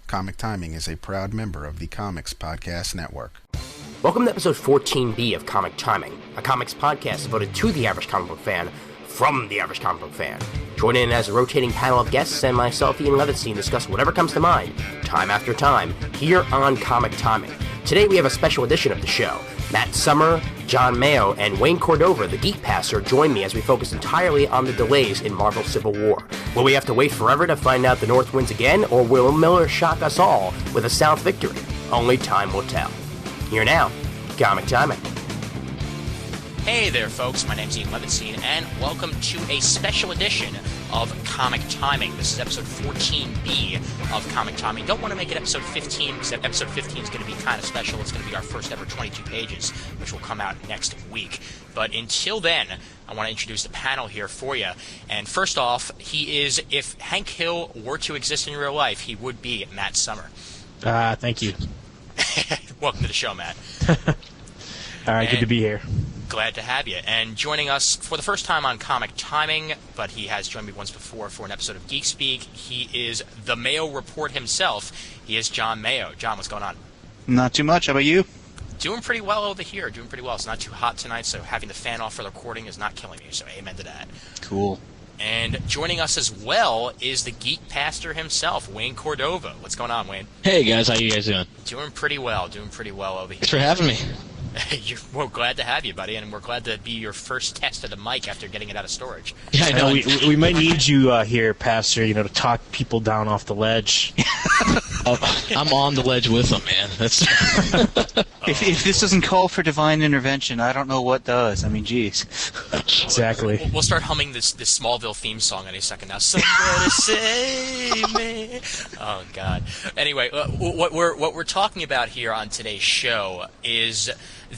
Comic Timing is a proud member of the Comics Podcast Network. Welcome to episode 14B of Comic Timing, a comics podcast devoted to the average comic book fan, from the average comic book fan. Join in as a rotating panel of guests and myself, Ian Levinstein, discuss whatever comes to mind, time after time, here on Comic Timing. Today we have a special edition of the show. Matt Summer, John Mayo, and Wayne Cordova, the Geek Passer, join me as we focus entirely on the delays in Marvel Civil War. Will we have to wait forever to find out the North wins again, or will Miller shock us all with a South victory? Only time will tell. Here now, Comic Timing. Hey there, folks. My name's Ian Levinstein, and welcome to a special edition of Comic Timing. This is episode 14B of Comic Timing. Don't want to make it episode 15, because episode 15 is going to be kind of special. It's going to be our first ever 22 pages, which will come out next week. But until then, I want to introduce the panel here for you. And first off, he is, if Hank Hill were to exist in real life, he would be Matt Summer. Thank you. Welcome to the show, Matt. All right, good to be here. Glad to have you. And joining us for the first time on Comic Timing, but he has joined me once before for an episode of Geek Speak, he is the Mayo Report himself. He is John Mayo. John, what's going on? Not too much. How about you? Doing pretty well over here. Doing pretty well. It's not too hot tonight, so having the fan off for the recording is not killing me, so amen to that. Cool. And joining us as well is the Geek Pastor himself, Wayne Cordova. What's going on, Wayne? Hey, guys. How you guys doing? Doing pretty well over here. Thanks for having me. We're glad to have you, buddy, and we're glad to be your first test of the mic after getting it out of storage. Yeah, I know. We might need you here, Pastor, to talk people down off the ledge. I'm on the ledge with them, man. That's if this doesn't call for divine intervention, I don't know what does. I mean, geez. Exactly. We'll start humming this Smallville theme song any second now. Somebody save me. Oh, God. Anyway, what we're talking about here on today's show is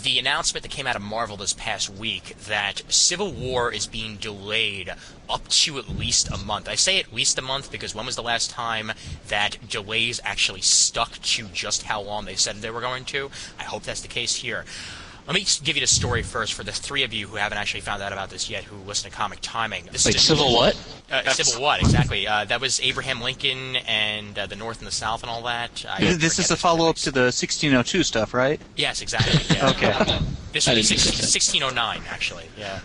the announcement that came out of Marvel this past week that Civil War is being delayed up to at least a month. I say at least a month because when was the last time that delays actually stuck to just how long they said they were going to? I hope that's the case here. Let me give you the story first for the three of you who haven't actually found out about this yet, who listen to Comic Timing. Wait, Civil what? Civil what, exactly. That was Abraham Lincoln and the North and the South and all that. This is a follow-up to the 1602 stuff, right? Yes, exactly. Yeah. Okay. This was 1609, actually. Yeah.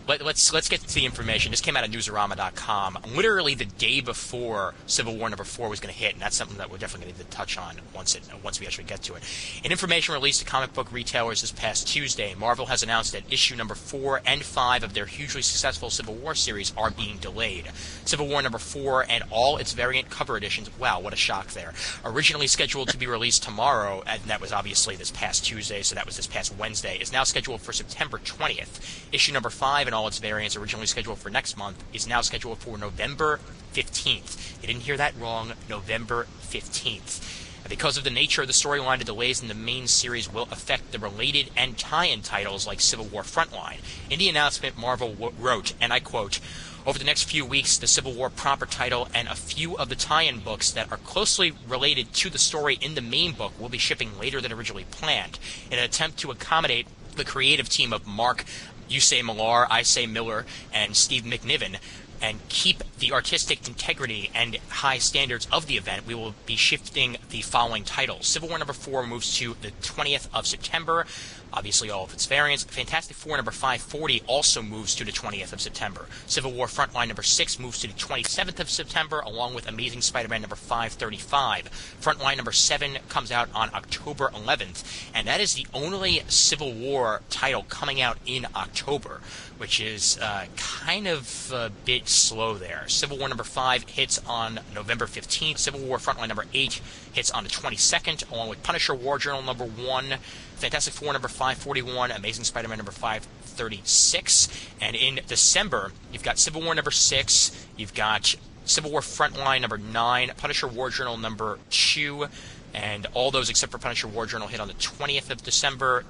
Let's get to the information. This came out of Newsarama.com. Literally the day before Civil War number 4 was going to hit, and that's something that we're definitely going to need to touch on once we actually get to it. In information released to comic book retailers this past Tuesday, Marvel has announced that issue number 4 and 5 of their hugely successful Civil War series are being delayed. Civil War number 4 and all its variant cover editions, wow, what a shock there, originally scheduled to be released tomorrow, and that was obviously this past Tuesday, so that was this past Wednesday, is now scheduled for September 20th. Issue number 5 and all its variants, originally scheduled for next month, is now scheduled for November 15th. You didn't hear that wrong, November 15th. And because of the nature of the storyline, the delays in the main series will affect the related and tie-in titles like Civil War Frontline. In the announcement, Marvel wrote, and I quote, "Over the next few weeks, the Civil War proper title and a few of the tie-in books that are closely related to the story in the main book will be shipping later than originally planned, in an attempt to accommodate the creative team of Mark, you say Millar, I say Miller, and Steve McNiven, and keep the artistic integrity and high standards of the event. We will be shifting the following titles. Civil War number 4 moves to the 20th of September. Obviously all of its variants. Fantastic Four number 540 also moves to the 20th of September. Civil War Frontline number 6 moves to the 27th of September, along with Amazing Spider-Man number 535. Frontline number 7 comes out on October 11th, and that is the only Civil War title coming out in October, which is kind of a bit slow there. Civil War number 5 hits on November 15th. Civil War Frontline number 8 hits on the 22nd, along with Punisher War Journal number 1, Fantastic Four number 541, Amazing Spider-Man number 536. And in December, you've got Civil War number 6, you've got Civil War Frontline number 9, Punisher War Journal number 2, and all those except for Punisher War Journal hit on the 20th of December.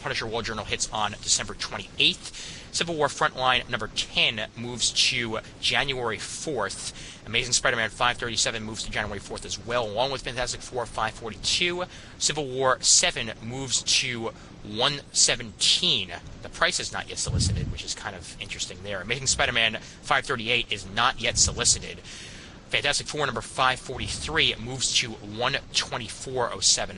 Punisher War Journal hits on December 28th. Civil War Frontline number 10 moves to January 4th. Amazing Spider-Man 537 moves to January 4th as well, along with Fantastic Four 542. Civil War 7 moves to 117. The price is not yet solicited, which is kind of interesting there. Amazing Spider-Man 538 is not yet solicited. Fantastic Four number 543 moves to 124.07.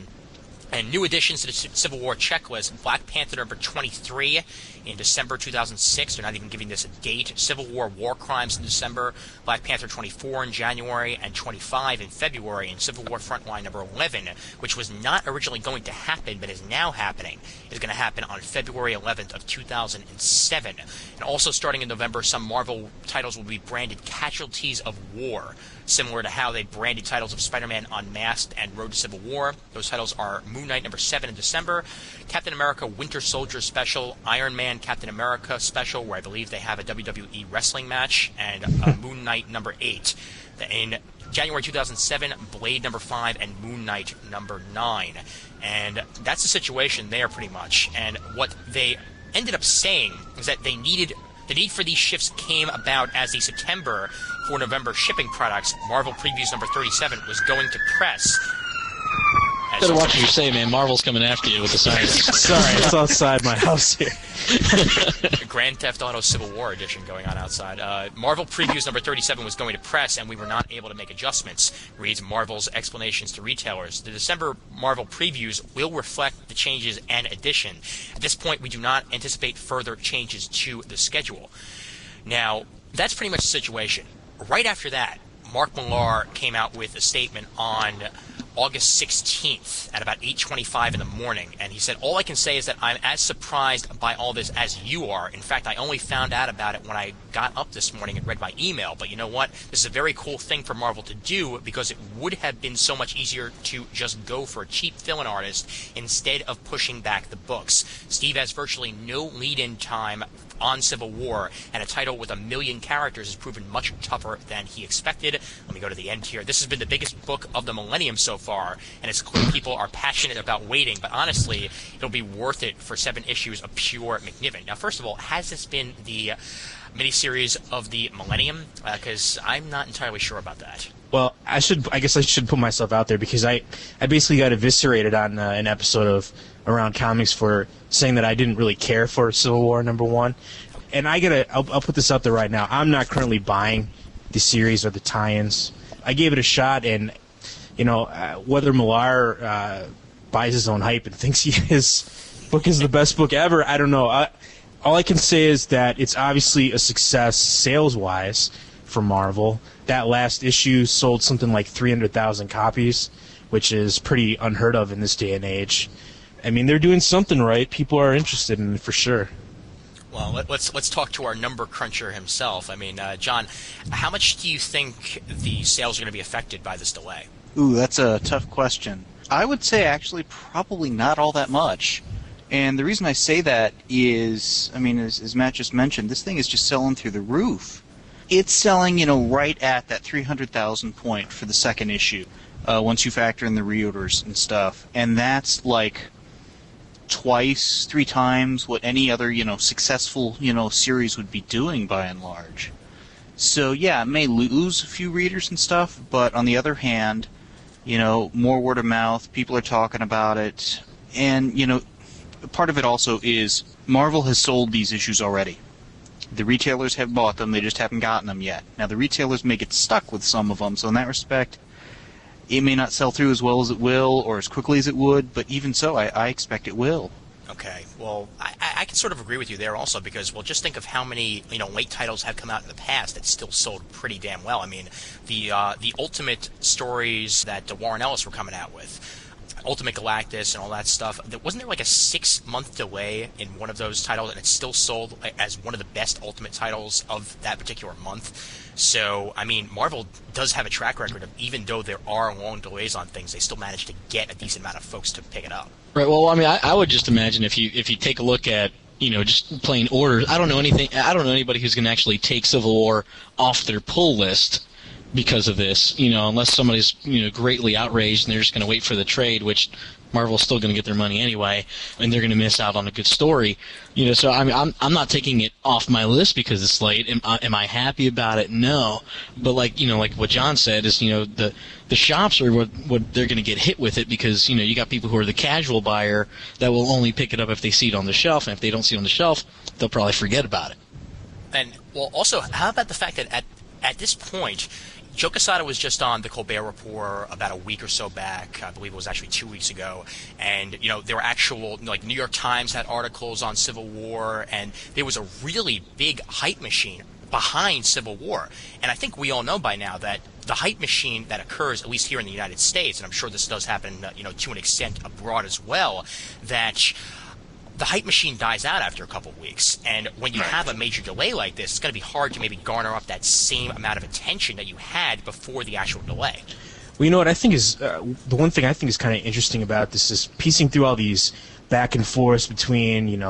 And new additions to the Civil War checklist: Black Panther number 23 in December 2006. They're not even giving this a date. Civil War War Crimes in December. Black Panther 24 in January and 25 in February. And Civil War Frontline number 11, which was not originally going to happen but is now happening, is going to happen on February 11th of 2007. And also starting in November, some Marvel titles will be branded Casualties of War, similar to how they branded titles of Spider-Man Unmasked and Road to Civil War. Those titles are Moon Knight number 7 in December, Captain America Winter Soldier Special, Iron Man Captain America Special, where I believe they have a WWE wrestling match, and Moon Knight number 8. In January 2007, Blade number 5 and Moon Knight number 9. And that's the situation there pretty much. And what they ended up saying is that the need for these shifts came about as the September for November shipping products, Marvel Previews number 37, was going to press. Better watch what you say, man. Marvel's coming after you with the science. Sorry, it's outside my house here. Grand Theft Auto Civil War edition going on outside. Marvel Previews number 37 was going to press, and we were not able to make adjustments, reads Marvel's explanations to retailers. The December Marvel Previews will reflect the changes and addition. At this point, we do not anticipate further changes to the schedule. Now, that's pretty much the situation. Right after that, Mark Millar came out with a statement on August 16th at about 8:25 in the morning, and he said, "All I can say is that I'm as surprised by all this as you are. In fact, I only found out about it when I got up this morning and read my email. But you know what? This is a very cool thing for Marvel to do, because it would have been so much easier to just go for a cheap fill-in artist instead of pushing back the books. Steve has virtually no lead-in time on Civil War, and a title with 1 million characters has proven much tougher than he expected." Let me go to the end here. "This has been the biggest book of the millennium so far, and it's clear people are passionate about waiting, but honestly, it'll be worth it for 7 issues of pure McNiven." Now, first of all, has this been the miniseries of the millennium? Because I'm not entirely sure about that. Well, I guess I should put myself out there, because I basically got eviscerated on an episode of Around Comics for saying that I didn't really care for Civil War #1. And I'll put this out there right now. I'm not currently buying the series or the tie-ins. I gave it a shot, and whether Millar buys his own hype and thinks his book is the best book ever, I don't know. All I can say is that it's obviously a success sales-wise for Marvel. That last issue sold something like 300,000 copies, which is pretty unheard of in this day and age. I mean, they're doing something right. People are interested in it for sure. Well, let's talk to our number cruncher himself. I mean, John, how much do you think the sales are going to be affected by this delay? Ooh, that's a tough question. I would say actually probably not all that much. And the reason I say that is, I mean, as Matt just mentioned, this thing is just selling through the roof. It's selling, right at that 300,000 point for the second issue, once you factor in the reorders and stuff. And that's like twice, 3 times what any other, successful, series would be doing by and large. So, yeah, it may lose a few readers and stuff, but on the other hand, more word of mouth, people are talking about it, and, part of it also is Marvel has sold these issues already. The retailers have bought them, they just haven't gotten them yet. Now, the retailers may get stuck with some of them, so in that respect, it may not sell through as well as it will or as quickly as it would, but even so, I expect it will. Okay, well, I can sort of agree with you there also, because, well, just think of how many, late titles have come out in the past that still sold pretty damn well. I mean, the Ultimate stories that Warren Ellis were coming out with, Ultimate Galactus and all that stuff, wasn't there like a 6-month delay in one of those titles, and it still sold as one of the best Ultimate titles of that particular month? So, I mean, Marvel does have a track record of, even though there are long delays on things, they still manage to get a decent amount of folks to pick it up. Right. Well, I mean, I would just imagine if you take a look at just plain orders. I don't know anybody who's going to actually take Civil War off their pull list because of this. Unless somebody's greatly outraged and they're just going to wait for the trade, which Marvel's still going to get their money anyway, and they're going to miss out on a good story. So I mean, I'm not taking it off my list because it's late. Am I happy about it? No. But like what John said is, the shops are what they're going to get hit with it, because you got people who are the casual buyer that will only pick it up if they see it on the shelf, and if they don't see it on the shelf, they'll probably forget about it. And well, also, how about the fact that at this point, Joe Quesada was just on the Colbert Report about a week or so back. I believe it was actually 2 weeks ago. And, there were actual, like, New York Times had articles on Civil War, and there was a really big hype machine behind Civil War. And I think we all know by now that the hype machine that occurs, at least here in the United States, and I'm sure this does happen, to an extent abroad as well, that the hype machine dies out after a couple of weeks. And when you have a major delay like this, it's going to be hard to maybe garner up that same amount of attention that you had before the actual delay. Well, you know what I think is the one thing I think is kind of interesting about this is piecing through all these back and forth between,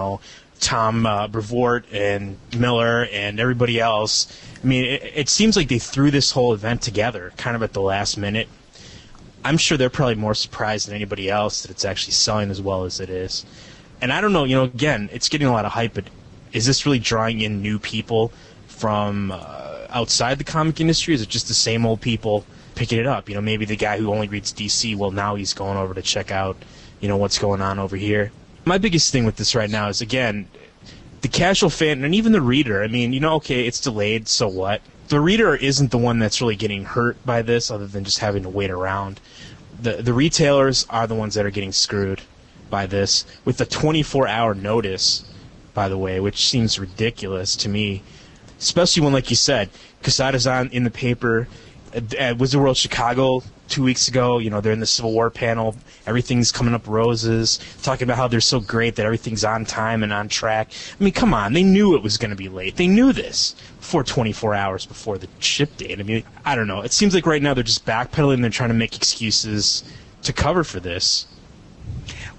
Tom Brevoort and Miller and everybody else. I mean, it seems like they threw this whole event together kind of at the last minute. I'm sure they're probably more surprised than anybody else that it's actually selling as well as it is. And I don't know, again, it's getting a lot of hype, but is this really drawing in new people from outside the comic industry? Is it just the same old people picking it up? Maybe the guy who only reads DC, well, now he's going over to check out, what's going on over here. My biggest thing with this right now is, again, the casual fan and even the reader. I mean, okay, it's delayed, so what? The reader isn't the one that's really getting hurt by this other than just having to wait around. The retailers are the ones that are getting screwed by this with the 24-hour notice, by the way, which seems ridiculous to me, especially when, like you said, Quesada's on in the paper at Wizard World Chicago 2 weeks ago. They're in the Civil War panel. Everything's coming up roses, talking about how they're so great that everything's on time and on track. I mean, come on. They knew it was going to be late. They knew this before 24 hours before the ship date. I mean, I don't know. It seems like right now they're just backpedaling. They're trying to make excuses to cover for this.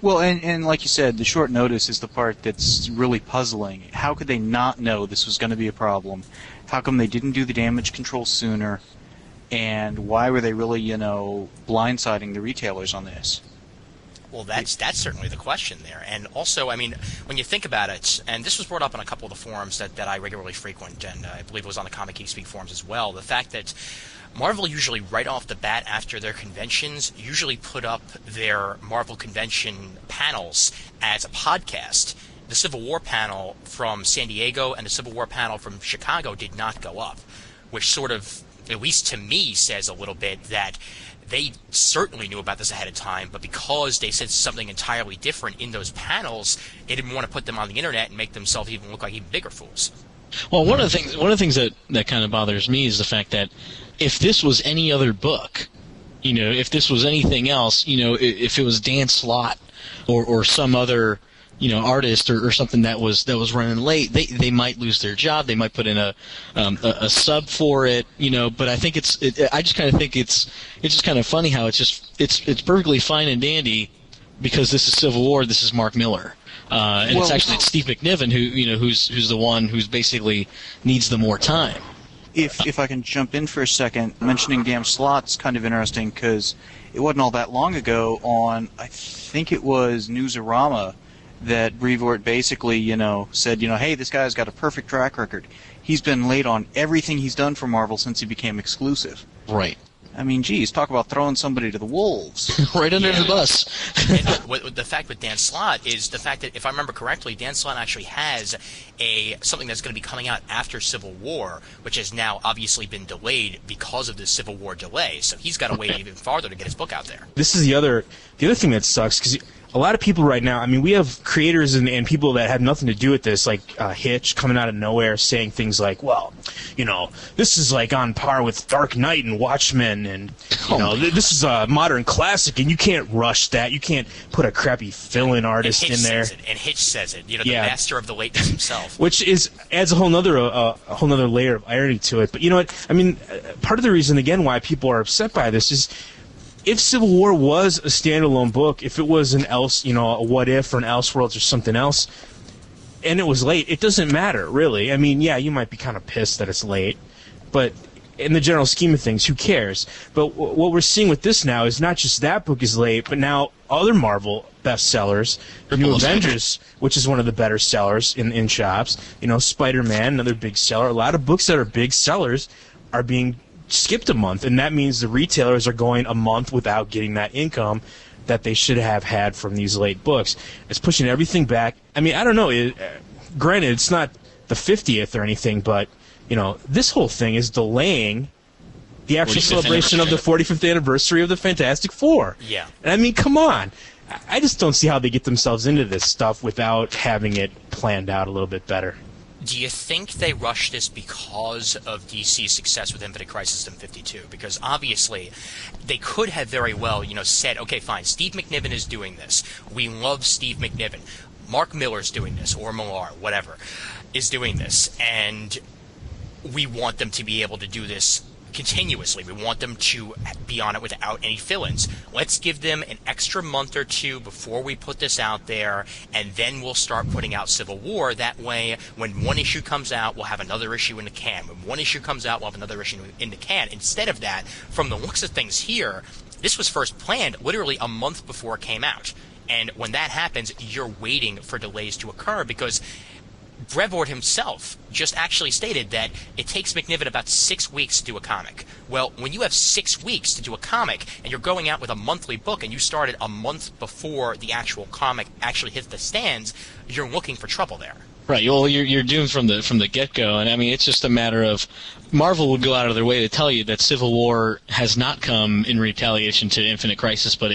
Well, and like you said, the short notice is the part that's really puzzling. How could they not know this was going to be a problem? How come they didn't do the damage control sooner? And why were they really, blindsiding the retailers on this? Well, that's certainly the question there. And also, I mean, when you think about it, and this was brought up on a couple of the forums that I regularly frequent, and I believe it was on the Comic Geek Speak forums as well, the fact that Marvel usually right off the bat after their conventions usually put up their Marvel convention panels as a podcast. The Civil War panel from San Diego and the Civil War panel from Chicago did not go up, which sort of, at least to me, says a little bit that they certainly knew about this ahead of time, but because they said something entirely different in those panels, they didn't want to put them on the internet and make themselves even look like even bigger fools. Well, one of the things that kind of bothers me is the fact that if this was any other book, if this was anything else, if it was Dan Slott or some other artist or something that was running late, they might lose their job. They might put in a sub for it, But I think I just kind of think it's just kind of funny how it's perfectly fine and dandy because this is Civil War. This is Mark Miller, and it's Steve McNiven who's the one who's basically needs the more time. If I can jump in for a second, mentioning Dan Slott's kind of interesting because it wasn't all that long ago on, I think it was Newsarama, that Brevoort basically, said, hey, this guy's got a perfect track record. He's been late on everything he's done for Marvel since he became exclusive. Right. I mean, geez, talk about throwing somebody to the wolves. Right under the bus. And the fact with Dan Slott is the fact that, if I remember correctly, Dan Slott actually has something that's going to be coming out after Civil War, which has now obviously been delayed because of the Civil War delay. So he's got to wait even farther to get his book out there. This is the other thing that sucks, because a lot of people right now, I mean, we have creators and people that have nothing to do with this, like Hitch coming out of nowhere saying things like, well, this is like on par with Dark Knight and Watchmen, and this is a modern classic, and you can't rush that. You can't put a crappy fill-in artist in there. And Hitch says it, the master of the lateness himself. Which adds a whole nother layer of irony to it. But you know what? I mean, part of the reason, again, why people are upset by this is, if Civil War was a standalone book, if it was a What If or an Elseworlds or something else, and it was late, it doesn't matter, really. I mean, yeah, you might be kind of pissed that it's late, but in the general scheme of things, who cares? But what we're seeing with this now is not just that book is late, but now other Marvel bestsellers, New Avengers, which is one of the better sellers in shops, Spider-Man, another big seller. A lot of books that are big sellers are being skipped a month, and that means the retailers are going a month without getting that income that they should have had from these late books. It's pushing everything back. I mean, I don't know. Granted, it's not the 50th or anything, but this whole thing is delaying the actual 45th celebration of the 45th anniversary of the Fantastic Four. Yeah. And I mean, come on. I just don't see how they get themselves into this stuff without having it planned out a little bit better. Do you think they rushed this because of DC's success with Infinite Crisis and 52? Because obviously, they could have very well, said, okay, fine, Steve McNiven is doing this. We love Steve McNiven. Mark Miller's doing this, or Millar, whatever, is doing this. And we want them to be able to do this continuously. We want them to be on it without any fill-ins. Let's give them an extra month or two before we put this out there, and then we'll start putting out Civil War. That way, when one issue comes out, we'll have another issue in the can. When one issue comes out, we'll have another issue in the can. Instead of that, from the looks of things here, this was first planned literally a month before it came out. And when that happens, you're waiting for delays to occur, because Brevoort himself just actually stated that it takes McNiven about 6 weeks to do a comic. Well, when you have 6 weeks to do a comic, and you're going out with a monthly book, and you started a month before the actual comic actually hit the stands, you're looking for trouble there. Right. Well, you're doomed from the get-go, and I mean, it's just a matter of Marvel would go out of their way to tell you that Civil War has not come in retaliation to Infinite Crisis, but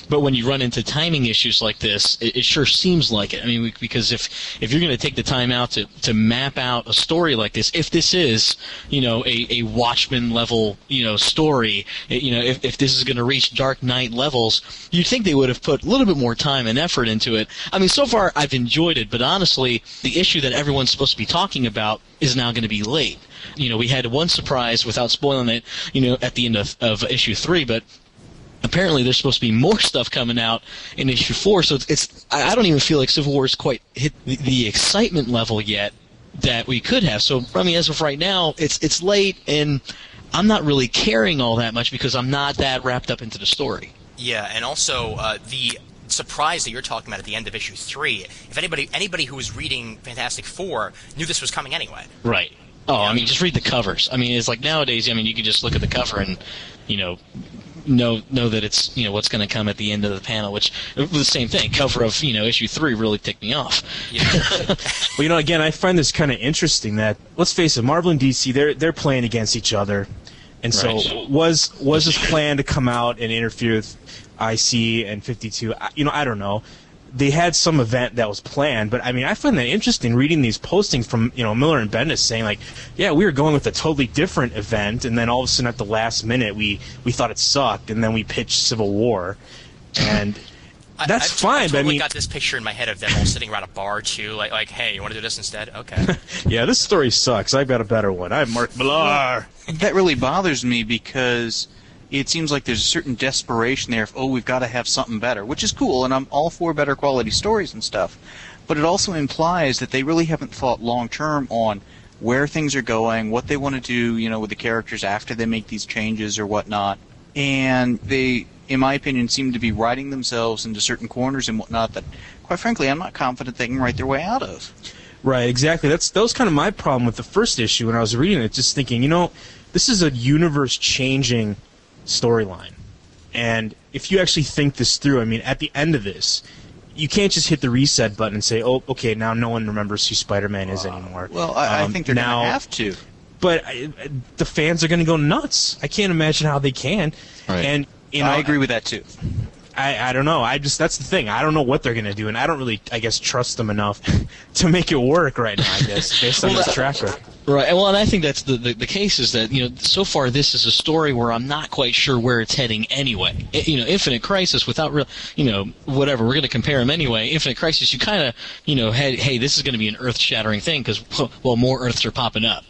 when you run into timing issues like this, it sure seems like it. I mean, because if you're going to take the time out to map out a story like this, if this is, a Watchmen level, story, if this is going to reach Dark Knight levels, you'd think they would have put a little bit more time and effort into it. I mean, so far I've enjoyed it, but honestly, the issue that everyone's supposed to be talking about is now going to be late. We had one surprise, without spoiling it, at the end of issue 3, but apparently there's supposed to be more stuff coming out in issue 4, so I don't even feel like Civil War has quite hit the excitement level yet that we could have. So, I mean, as of right now, it's late, and I'm not really caring all that much because I'm not that wrapped up into the story. Yeah, and also the surprise that you're talking about at the end of issue 3, if anybody who was reading Fantastic Four knew this was coming anyway. Right. Oh, I mean, just read the covers. I mean, it's like nowadays, I mean, you can just look at the cover and, know that it's, what's going to come at the end of the panel, which the same thing. Cover of, issue 3 really ticked me off. Yeah. Well, again, I find this kind of interesting that, let's face it, Marvel and DC, they're playing against each other. And so Right. was this plan to come out and interfere with IC and 52? I don't know. They had some event that was planned, but I mean, I find that interesting reading these postings from, Miller and Bendis saying like, yeah, we were going with a totally different event, and then all of a sudden at the last minute we thought it sucked, and then we pitched Civil War, and that's fine. I've but I totally mean, got this picture in my head of them all sitting around a bar too, like, hey, you want to do this instead? Okay. yeah, this story sucks. I've got a better one. I'm Mark Millar. That really bothers me because it seems like there's a certain desperation there of, we've got to have something better, which is cool, and I'm all for better quality stories and stuff. But it also implies that they really haven't thought long-term on where things are going, what they want to do, with the characters after they make these changes or whatnot. And they, in my opinion, seem to be writing themselves into certain corners and whatnot that, quite frankly, I'm not confident they can write their way out of. Right, exactly. That was kind of my problem with the first issue when I was reading it, just thinking, this is a universe-changing storyline. And if you actually think this through, I mean, at the end of this, you can't just hit the reset button and say, oh, okay, now no one remembers who Spider-Man is anymore. Well, I think they're going to have to. But the fans are going to go nuts. I can't imagine how they can. Right. And I agree with that, too. I don't know. That's the thing. I don't know what they're going to do, and I don't really, I guess, trust them enough to make it work right now, I guess, based on this track record. Right. Well, and I think that's the case is that, so far this is a story where I'm not quite sure where it's heading anyway. Infinite Crisis without real, whatever, we're going to compare them anyway. Infinite Crisis, you kind of, had, hey, this is going to be an earth-shattering thing because, well, more Earths are popping up.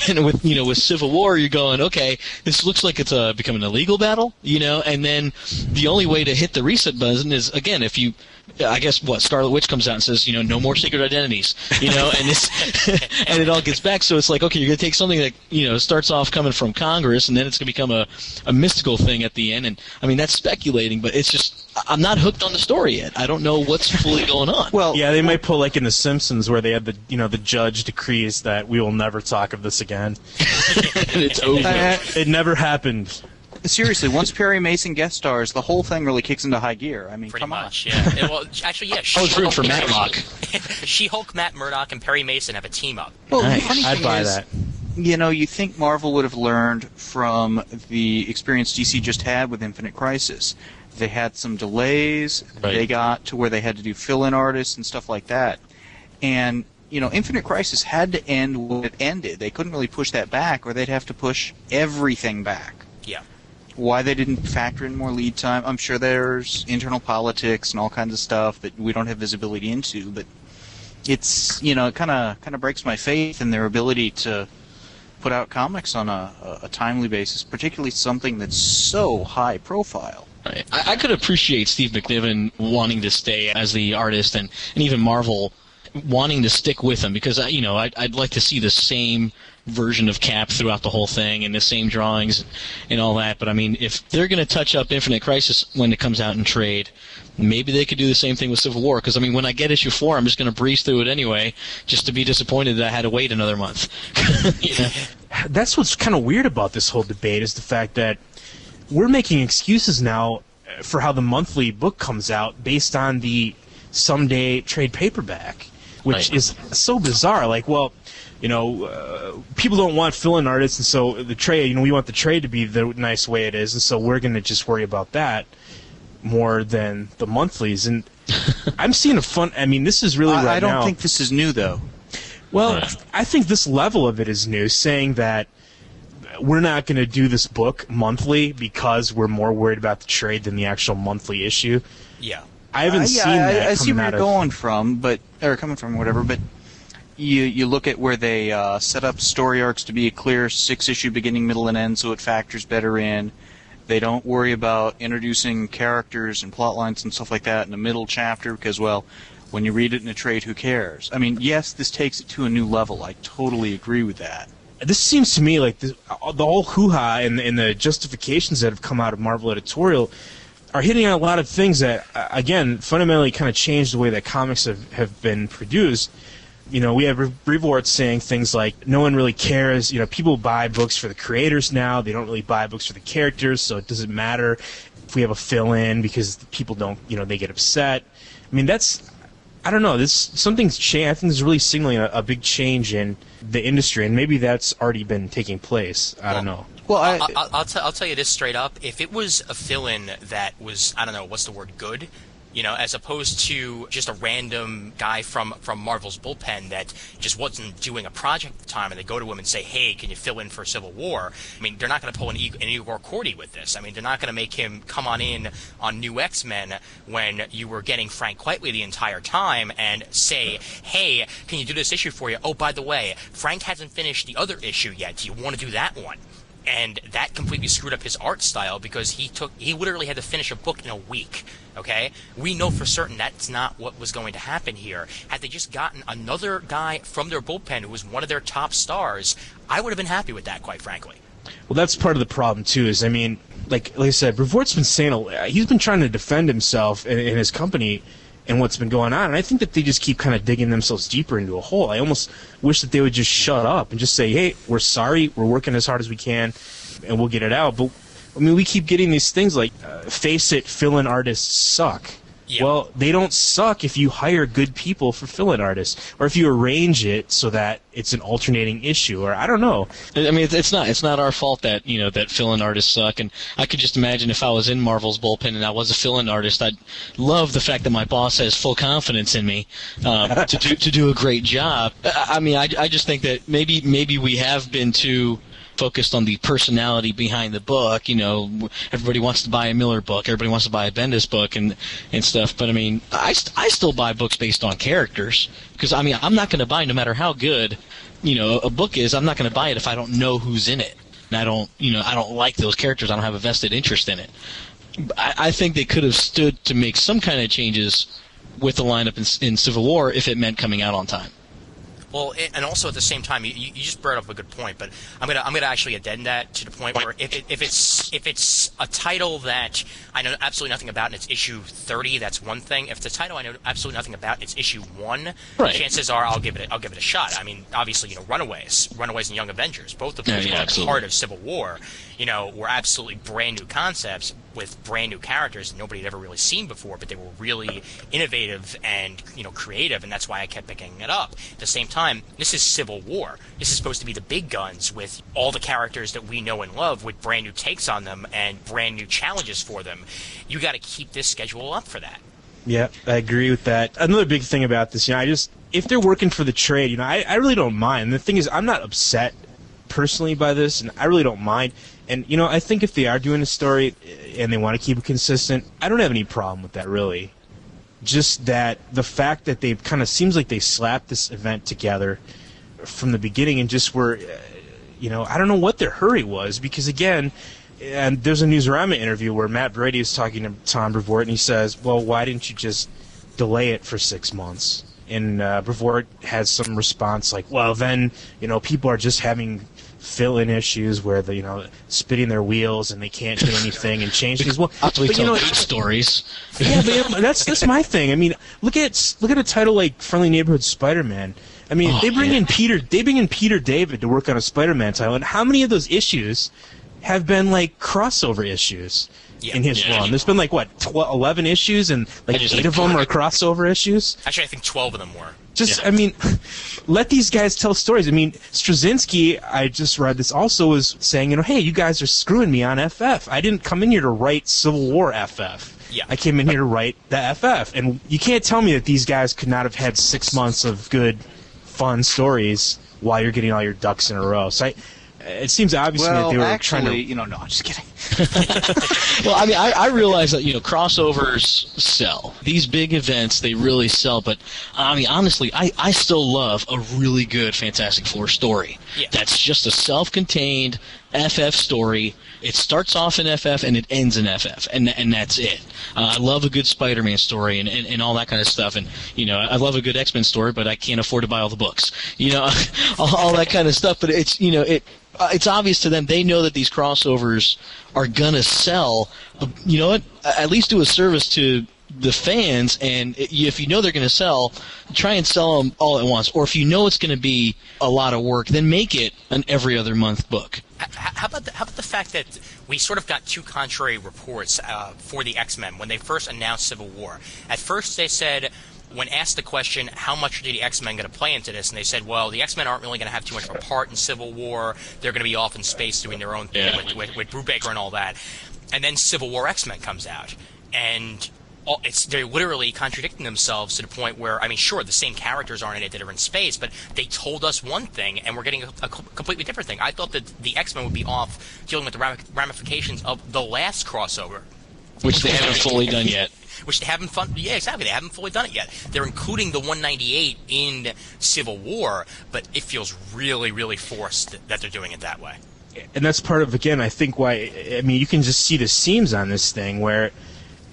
And with Civil War, you're going, okay, this looks like it's becoming a legal battle, and then the only way to hit the reset button is, again, if you, I guess Scarlet Witch comes out and says, no more secret identities, and this, and it all gets back. So it's like, okay, you're gonna take something that starts off coming from Congress, and then it's gonna become a mystical thing at the end. And I mean, that's speculating, but it's just I'm not hooked on the story yet. I don't know what's fully going on. Well, yeah, they might pull like in The Simpsons where they had the judge decrees that we will never talk of this again. And it's over. It never happened. Seriously, once Perry Mason guest stars, the whole thing really kicks into high gear. I mean, Pretty come much, on. yeah. Well, actually, yeah. I was rooting for Matlock. She-Hulk, Matt Murdock, and Perry Mason have a team up. Well, Nice. the funny I'd thing buy is, that. you think Marvel would have learned from the experience DC just had with Infinite Crisis. They had some delays. Right. They got to where they had to do fill-in artists and stuff like that. And, Infinite Crisis had to end when it ended. They couldn't really push that back, or they'd have to push everything back. Yeah. Why they didn't factor in more lead time, I'm sure there's internal politics and all kinds of stuff that we don't have visibility into, but it's, it kind of breaks my faith in their ability to put out comics on a timely basis, particularly something that's so high profile. Right. I could appreciate Steve McNiven wanting to stay as the artist, and even Marvel wanting to stick with him, because I'd like to see the same version of Cap throughout the whole thing and the same drawings and all that. But I mean, if they're going to touch up Infinite Crisis when it comes out in trade, maybe they could do the same thing with Civil War. Because I mean, when I get issue 4, I'm just going to breeze through it anyway, just to be disappointed that I had to wait another month. That's what's kind of weird about this whole debate, is the fact that we're making excuses now for how the monthly book comes out based on the someday trade paperback, which Right. is so bizarre. Like, well, people don't want fill-in artists, and so the trade, we want the trade to be the nice way it is, and so we're going to just worry about that more than the monthlies. And I'm seeing this is really I don't now. think this is new, though. Well, Right. I think this level of it is new, saying that we're not going to do this book monthly because we're more worried about the trade than the actual monthly issue. Yeah. I haven't seen that I see coming where out you're of... going from, coming from, whatever. But you look at where they set up story arcs to be a clear 6-issue beginning, middle, and end, so it factors better in. They don't worry about introducing characters and plot lines and stuff like that in the middle chapter because, well, when you read it in a trade, who cares? I mean, yes, this takes it to a new level. I totally agree with that. This seems to me like the whole hoo-ha and the justifications that have come out of Marvel editorial are hitting on a lot of things that, again, fundamentally kind of changed the way that comics have been produced. We have Brevoort saying things like, no one really cares. People buy books for the creators now. They don't really buy books for the characters, so it doesn't matter if we have a fill-in because people don't, they get upset. I mean, I don't know. Something's changed. I think this is really signaling a big change in the industry, and maybe that's already been taking place. I don't know. Well, I'll tell you this straight up. If it was a fill-in that was, I don't know, what's the word, good, as opposed to just a random guy from Marvel's bullpen that just wasn't doing a project at the time, and they go to him and say, hey, can you fill in for Civil War? I mean, they're not going to pull an Igor Cordy with this. I mean, they're not going to make him come on in on New X-Men when you were getting Frank Quitely the entire time and say, hey, can you do this issue for you? Oh, by the way, Frank hasn't finished the other issue yet. Do you want to do that one? And that completely screwed up his art style because he literally had to finish a book in a week. Okay? We know for certain that's not what was going to happen here. Had they just gotten another guy from their bullpen who was one of their top stars, I would have been happy with that, quite frankly. Well, that's part of the problem, too, is, like I said, Brevoort's been saying, he's been trying to defend himself and his company and what's been going on, and I think that they just keep kind of digging themselves deeper into a hole. I almost wish that they would just shut up and just say, hey, we're sorry, we're working as hard as we can, and we'll get it out. But, we keep getting these things like, face it, fill-in artists suck. Yeah. Well, they don't suck if you hire good people for fill-in artists, or if you arrange it so that it's an alternating issue, or I don't know. I mean, it's not our fault that that fill-in artists suck. And I could just imagine if I was in Marvel's bullpen and I was a fill-in artist, I'd love the fact that my boss has full confidence in me to do a great job. I mean, I just think that maybe we have been too focused on the personality behind the book. Everybody wants to buy a Miller book, everybody wants to buy a Bendis book and stuff. But I mean, I still buy books based on characters, because I mean, I'm not going to buy, no matter how good a book is, I'm not going to buy it if I don't know who's in it, and I don't like those characters. I don't have a vested interest in it. I think they could have stood to make some kind of changes with the lineup in Civil War if it meant coming out on time. Well, and also at the same time, you just brought up a good point, but I'm gonna actually addend that to the point where if it's a title that I know absolutely nothing about and it's issue 30, that's one thing. If it's a title I know absolutely nothing about, it's issue 1. Right. Chances are I'll give it a shot. I mean, obviously, Runaways and Young Avengers, both of which were absolutely. part of Civil War, were absolutely brand new concepts. with brand new characters nobody had ever really seen before, but they were really innovative and creative, and that's why I kept picking it up. At the same time, this is Civil War. This is supposed to be the big guns with all the characters that we know and love, with brand new takes on them and brand new challenges for them. You got to keep this schedule up for that. Yeah, I agree with that. Another big thing about this, if they're working for the trade, I really don't mind. The thing is, I'm not upset personally by this, and I really don't mind. And, I think if they are doing a story and they want to keep it consistent, I don't have any problem with that, really. Just that the fact that they kind of seems like they slapped this event together from the beginning and just were, I don't know what their hurry was, because, again, and there's a Newsarama interview where Matt Brady is talking to Tom Brevoort, and he says, well, why didn't you just delay it for 6 months? And Brevoort has some response like, well, then, people are just having fill-in issues where they're, spinning their wheels and they can't get anything and change things. Well, actually tell good stories. Yeah, but that's my thing. I mean, look at a title like Friendly Neighborhood Spider-Man. I mean, they bring in Peter David to work on a Spider-Man title, and how many of those issues have been like crossover issues in his run? There's been like 11 issues, and like 8 of them are crossover issues. Actually, I think 12 of them were. I mean, let these guys tell stories. I mean, Straczynski, I just read this, also was saying, hey, you guys are screwing me on FF. I didn't come in here to write Civil War FF. Yeah. I came in here to write the FF. And you can't tell me that these guys could not have had 6 months of good, fun stories while you're getting all your ducks in a row. So it seems obvious that they were trying to... no, I'm just kidding. Well, I mean, I realize that, crossovers sell. These big events, they really sell. But, I mean, honestly, I still love a really good Fantastic Four story. Yeah. That's just a self-contained FF story. It starts off in FF and it ends in FF, and that's it. I love a good Spider-Man story and all that kind of stuff. And, I love a good X-Men story, but I can't afford to buy all the books. All that kind of stuff. But it's, it's obvious to them. They know that these crossovers are going to sell. You know what? At least do a service to the fans, and if you know they're going to sell, try and sell them all at once. Or if you know it's going to be a lot of work, then make it an every other month book. How about the fact that we sort of got two contrary reports for the X-Men when they first announced Civil War? At first they said, when asked the question, how much are the X-Men going to play into this? And they said, well, the X-Men aren't really going to have too much of a part in Civil War. They're going to be off in space doing their own thing with Brubaker and all that. And then Civil War X-Men comes out. And they're literally contradicting themselves to the point where, I mean, sure, the same characters aren't in it that are in space, but they told us one thing, and we're getting a completely different thing. I thought that the X-Men would be off dealing with the ramifications of the last crossover. Which they haven't fully done yet. Which they haven't yeah, exactly. They haven't fully done it yet. They're including the 198 in Civil War, but it feels really, really forced that they're doing it that way. And that's part of, again, I think why, I mean, you can just see the seams on this thing where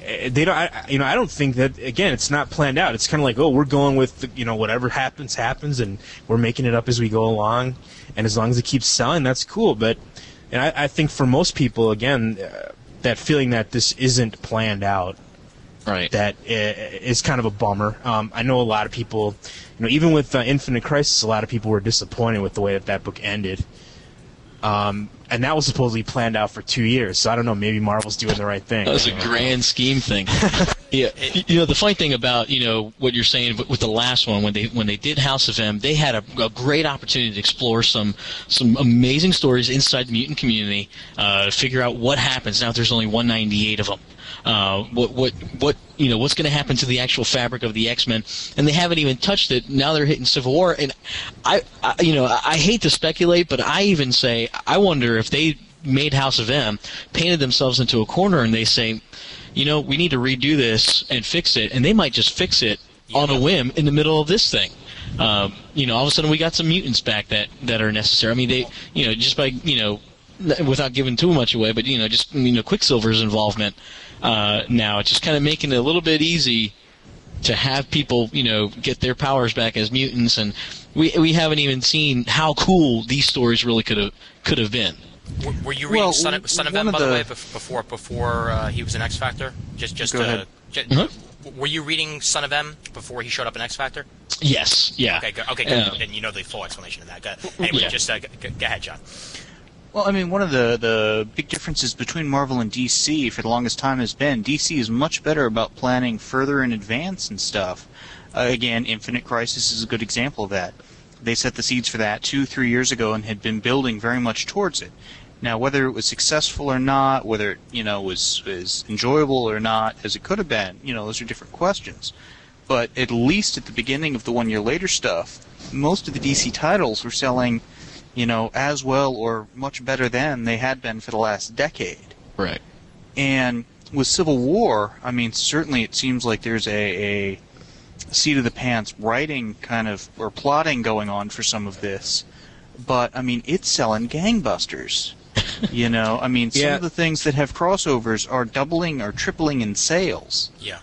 they don't, I don't think that, again, it's not planned out. It's kind of like, we're going with, whatever happens, and we're making it up as we go along. And as long as it keeps selling, that's cool. But, and I think for most people, again, that feeling that this isn't planned out, right, that is kind of a bummer. I know a lot of people, even with Infinite Crisis, a lot of people were disappointed with the way that book ended. And that was supposedly planned out for 2 years, so I don't know, maybe Marvel's doing the right thing. That was a grand scheme thing. Yeah, the funny thing about, what you're saying with the last one, when they did House of M, they had a great opportunity to explore some amazing stories inside the mutant community, figure out what happens now if there's only 198 of them. What's going to happen to the actual fabric of the X-Men, and they haven't even touched it. Now they're hitting Civil War, and I hate to speculate, but I even say I wonder if they made House of M, painted themselves into a corner, and they say, we need to redo this and fix it, and they might just fix it on a whim in the middle of this thing. All of a sudden we got some mutants back that are necessary. I mean, they, just by, without giving too much away, but Quicksilver's involvement. Now it's just kind of making it a little bit easy to have people, get their powers back as mutants, and we haven't even seen how cool these stories really could have been. Were you reading Son of M, by the way, before he was in X Factor? Go ahead. Were you reading Son of M before he showed up in X Factor? Yes. Yeah. Okay. Good. Then you know the full explanation of that. Anyway, just go ahead, John. Well, I mean, one of the big differences between Marvel and DC for the longest time has been DC is much better about planning further in advance and stuff. Again, Infinite Crisis is a good example of that. They set the seeds for that 2-3 years ago and had been building very much towards it. Now, whether it was successful or not, whether it, was enjoyable or not, as it could have been, those are different questions. But at least at the beginning of the 1 year later stuff, most of the DC titles were selling, as well or much better than they had been for the last decade. Right. And with Civil War, I mean, certainly it seems like there's a seat of the pants writing or plotting going on for some of this. But, I mean, it's selling gangbusters. I mean, some of the things that have crossovers are doubling or tripling in sales. Yeah.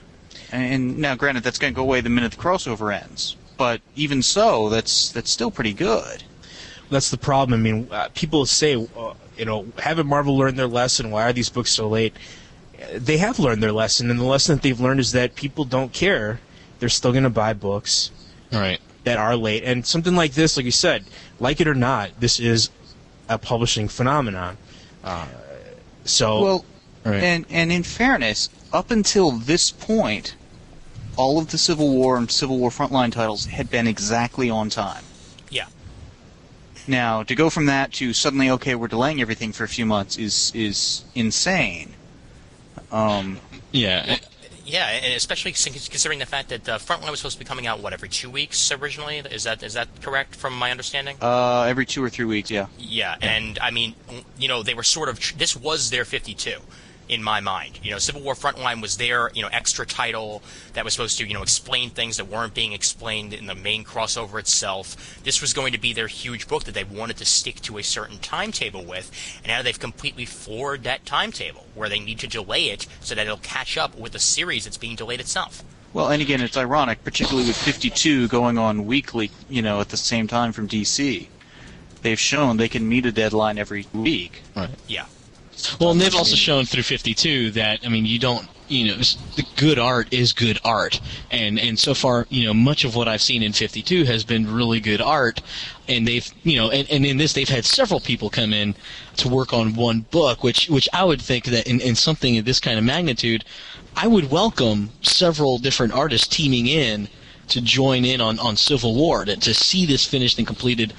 And now, granted, that's going to go away the minute the crossover ends. But even so, that's still pretty good. That's the problem. I mean, people say, haven't Marvel learned their lesson? Why are these books so late? They have learned their lesson, and the lesson that they've learned is that people don't care. They're still going to buy books that are late. And something like this, like you said, like it or not, this is a publishing phenomenon. And in fairness, up until this point, all of the Civil War and Civil War Frontline titles had been exactly on time. Yeah. Now, to go from that to suddenly, okay, we're delaying everything for a few months is insane. Yeah, and especially considering the fact that Frontline was supposed to be coming out, every 2 weeks originally? Is that correct from my understanding? Every 2 or 3 weeks, yeah. Yeah, and I mean, they were sort of, this was their 52. In my mind, Civil War Frontline was their, extra title that was supposed to, explain things that weren't being explained in the main crossover itself. This was going to be their huge book that they wanted to stick to a certain timetable with, and now they've completely floored that timetable, where they need to delay it so that it'll catch up with the series that's being delayed itself. Well, and again, it's ironic, particularly with 52 going on weekly, at the same time from DC. They've shown they can meet a deadline every week. Right. Yeah. Well, and they've also shown through 52 that, I mean, you don't, the good art is good art. And so far, much of what I've seen in 52 has been really good art. And they've, and in this, they've had several people come in to work on one book, which I would think that in something of this kind of magnitude, I would welcome several different artists teaming in to join in on Civil War, to see this finished and completed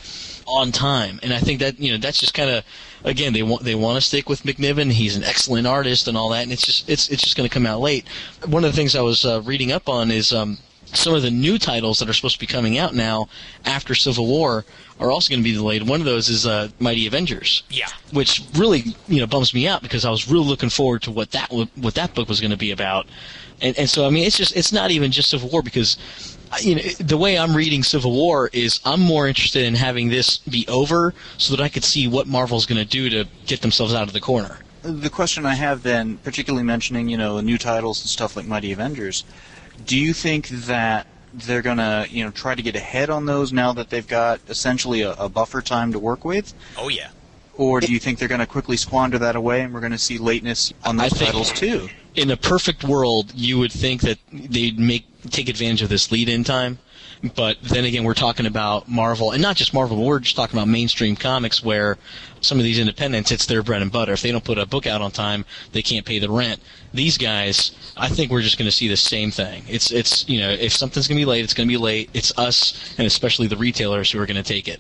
on time. And I think that, that's just kind of, again, they want to stick with McNiven. He's an excellent artist and all that, and it's just going to come out late. One of the things I was reading up on is some of the new titles that are supposed to be coming out now after Civil War are also going to be delayed. One of those is Mighty Avengers. Yeah. Which really, bums me out because I was really looking forward to what that book was going to be about. And so, I mean, it's not even just Civil War because, the way I'm reading Civil War is I'm more interested in having this be over so that I could see what Marvel's going to do to get themselves out of the corner. The question I have then, particularly mentioning, new titles and stuff like Mighty Avengers, do you think that they're going to, try to get ahead on those now that they've got essentially a buffer time to work with? Oh, yeah. Or do you think they're going to quickly squander that away and we're going to see lateness on those titles too? In a perfect world, you would think that they'd take advantage of this lead-in time. But then again, we're talking about Marvel, and not just Marvel, we're just talking about mainstream comics where some of these independents, it's their bread and butter. If they don't put a book out on time, they can't pay the rent. These guys, I think we're just going to see the same thing. It's if something's going to be late, it's going to be late. It's us, and especially the retailers who are going to take it.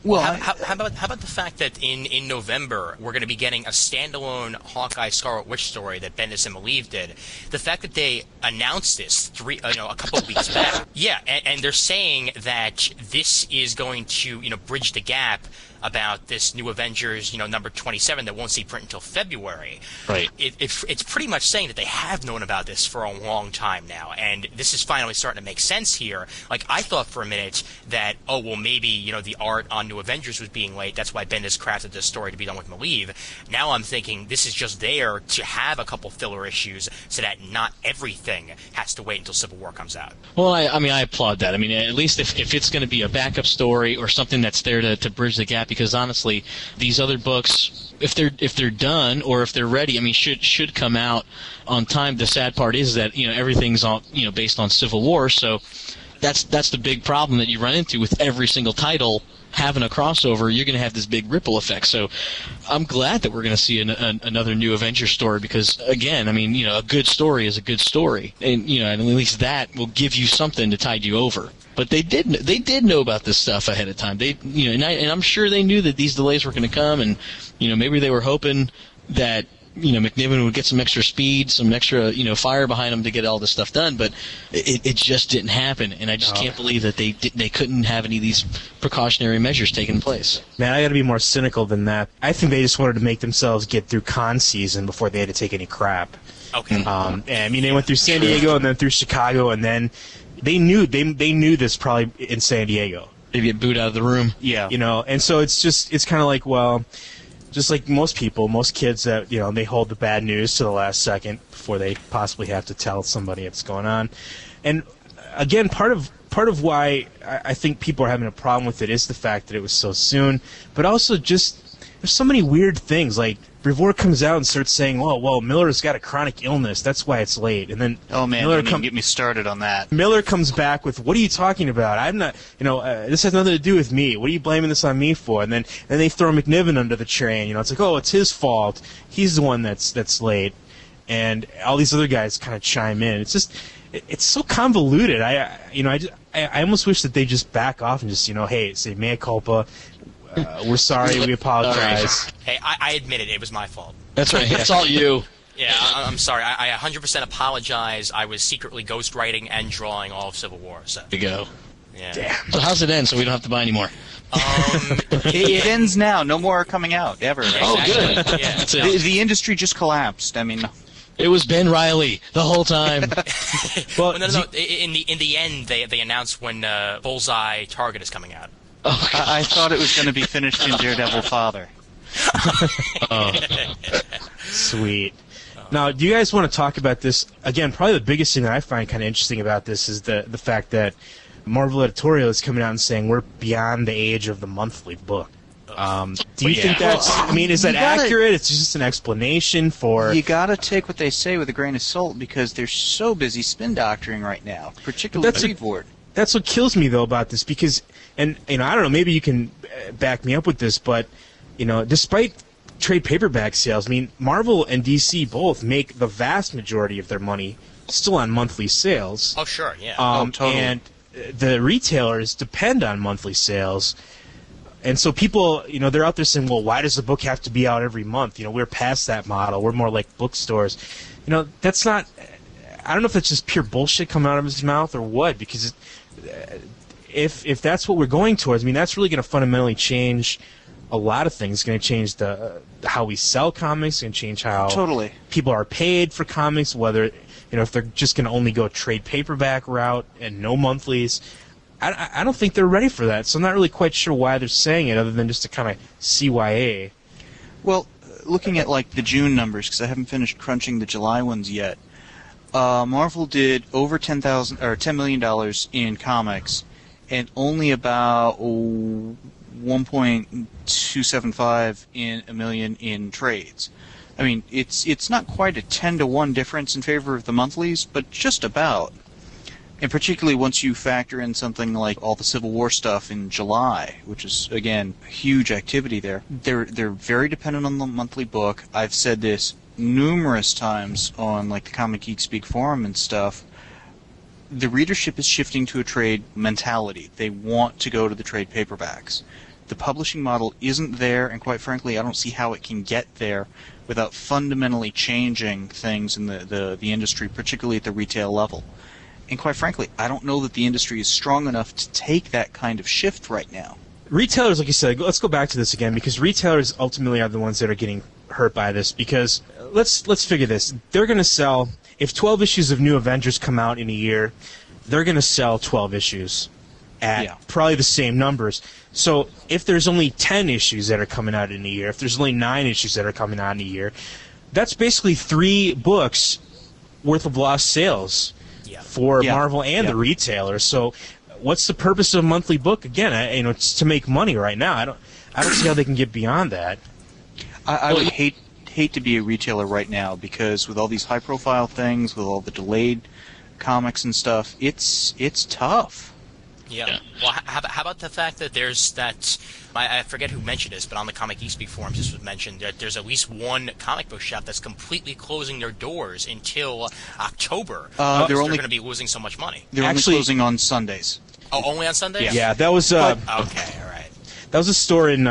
Well, how about the fact that in November we're going to be getting a standalone Hawkeye Scarlet Witch story that Bendis and Malieve did? The fact that they announced this a couple of weeks back, yeah, and they're saying that this is going to bridge the gap about this new Avengers, number 27 that won't see print until February. Right. It's pretty much saying that they have known about this for a long time now, and this is finally starting to make sense here. Like, I thought for a minute that, maybe, the art on New Avengers was being late, that's why Bendis crafted this story to be done with Malieve. Now I'm thinking this is just there to have a couple filler issues so that not everything has to wait until Civil War comes out. Well, I applaud that. I mean, at least if it's going to be a backup story or something that's there to bridge the gap, because honestly, these other books, if they're done or if they're ready, I mean, should come out on time. The sad part is that everything's all based on Civil War, so that's the big problem that you run into with every single title having a crossover, you're going to have this big ripple effect. So I'm glad that we're going to see another new Avengers story because, again, I mean, a good story is a good story. And, and at least that will give you something to tide you over. But they did know about this stuff ahead of time. And I'm sure they knew that these delays were going to come, and maybe they were hoping that McNiven would get some extra speed, some extra fire behind him to get all this stuff done. But it just didn't happen, and I just can't believe that they couldn't have any of these precautionary measures taking place. Man, I got to be more cynical than that. I think they just wanted to make themselves get through con season before they had to take any crap. Okay. And I mean, they went through San Diego and then through Chicago, and then they knew this probably in San Diego. They get booed out of the room. Yeah. And so it's kind of like, well, just like most people, most kids that, they hold the bad news to the last second before they possibly have to tell somebody what's going on. And again, part of why I think people are having a problem with it is the fact that it was so soon, but also just there's so many weird things. Like Brevoort comes out and starts saying, well, Miller's got a chronic illness, that's why it's late. And then Miller don't get me started on that. Miller comes back with, what are you talking about? I'm not, this has nothing to do with me. What are you blaming this on me for? And then they throw McNiven under the train. It's like, oh, it's his fault. He's the one that's late. And all these other guys kind of chime in. It's just, it's so convoluted. I almost wish that they just back off and just, hey, say mea culpa. We're sorry. We apologize. Hey, I admit it. It was my fault. That's right. It's all you. Yeah, I'm sorry. I 100% apologize. I was secretly ghostwriting and drawing all of Civil War. So There you go. yeah. Damn. So how's it end so we don't have to buy any more? It ends now. No more are coming out ever. Oh, good. Yeah. That's The, it. the industry just collapsed. I mean, It was Ben Reilly the whole time. Well, Well, no. In the end, they announced when Bullseye Target is coming out. Oh, God. I thought it was going to be finished in Daredevil Father. Sweet. Now, do you guys want to talk about this? Again, probably the biggest thing that I find kind of interesting about this is the fact that Marvel Editorial is coming out and saying we're beyond the age of the monthly book. Do you think that's... I mean, is that accurate? It's just an explanation for... You got to take what they say with a grain of salt because they're so busy spin doctoring right now, particularly Brevoort. That's what kills me, though, about this, because, and I don't know, maybe you can back me up with this, but, despite trade paperback sales, I mean, Marvel and DC both make the vast majority of their money still on monthly sales. Oh, sure, yeah. Totally. And the retailers depend on monthly sales. And so people, they're out there saying, well, why does the book have to be out every month? We're past that model. We're more like bookstores. That's not... I don't know if that's just pure bullshit coming out of his mouth or what, because if that's what we're going towards, I mean, that's really going to fundamentally change a lot of things. It's going to change how we sell comics. It's going to change how Totally. people are paid for comics, whether, if they're just going to only go trade paperback route and no monthlies. I don't think they're ready for that, so I'm not really quite sure why they're saying it other than just to kind of CYA. Well, looking at like the June numbers, because I haven't finished crunching the July ones yet, Marvel did over $10 million in comics, and only about 1.275 million in trades. I mean, it's not quite a 10-to-1 difference in favor of the monthlies, but just about. And particularly once you factor in something like all the Civil War stuff in July, which is, again, huge activity there. They're very dependent on the monthly book. I've said this numerous times on like the Comic Geek Speak forum and stuff. The readership is shifting to a trade mentality. They want to go to the trade paperbacks. The publishing model isn't there, and quite frankly, I don't see how it can get there without fundamentally changing things in the industry, particularly at the retail level. And quite frankly, I don't know that the industry is strong enough to take that kind of shift right now. Retailers, like you said, let's go back to this again, because retailers ultimately are the ones that are getting hurt by this, because let's figure this. They're going to sell, if 12 issues of New Avengers come out in a year, they're going to sell 12 issues at probably the same numbers. So if there's only 10 issues that are coming out in a year, if there's only 9 issues that are coming out in a year, that's basically 3 books worth of lost sales for Marvel and the retailers. So what's the purpose of a monthly book? Again, it's to make money right now. I don't see how they can get beyond that. I would hate to be a retailer right now, because with all these high-profile things, with all the delayed comics and stuff, it's tough. Yeah. Well, how about the fact that there's that? I forget who mentioned this, but on the Comic Geek forums, this was mentioned that there's at least one comic book shop that's completely closing their doors until October. They're they're only going to be losing so much money. They're Actually- only closing on Sundays. Oh, only on Sundays? Yeah, that was Okay, all right. that was a store in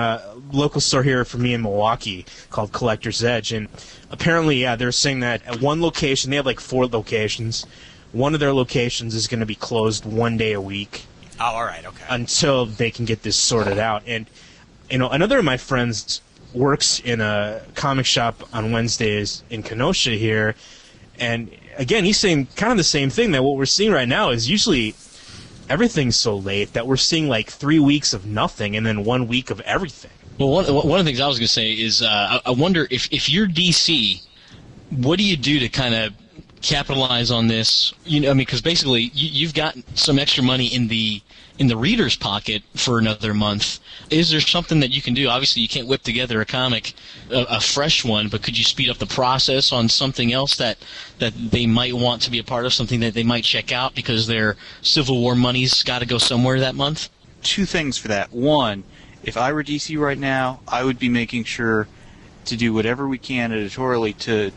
local store here for me in Milwaukee called Collector's Edge, and apparently, they're saying that at one location, they have like 4 locations. One of their locations is going to be closed one day a week. Oh, all right, okay. Until they can get this sorted out. And another of my friends works in a comic shop on Wednesdays in Kenosha here, and again, he's saying kind of the same thing, that what we're seeing right now is usually everything's so late that we're seeing like 3 weeks of nothing and then 1 week of everything. Well, one of the things I was going to say is I wonder if you're DC, what do you do to kind of capitalize on this? Because basically you've got some extra money in the reader's pocket for another month. Is there something that you can do? Obviously, you can't whip together a comic, a fresh one, but could you speed up the process on something else that they might want to be a part of, something that they might check out because their Civil War money's got to go somewhere that month? 2 things for that. One, if I were DC right now, I would be making sure to do whatever we can editorially to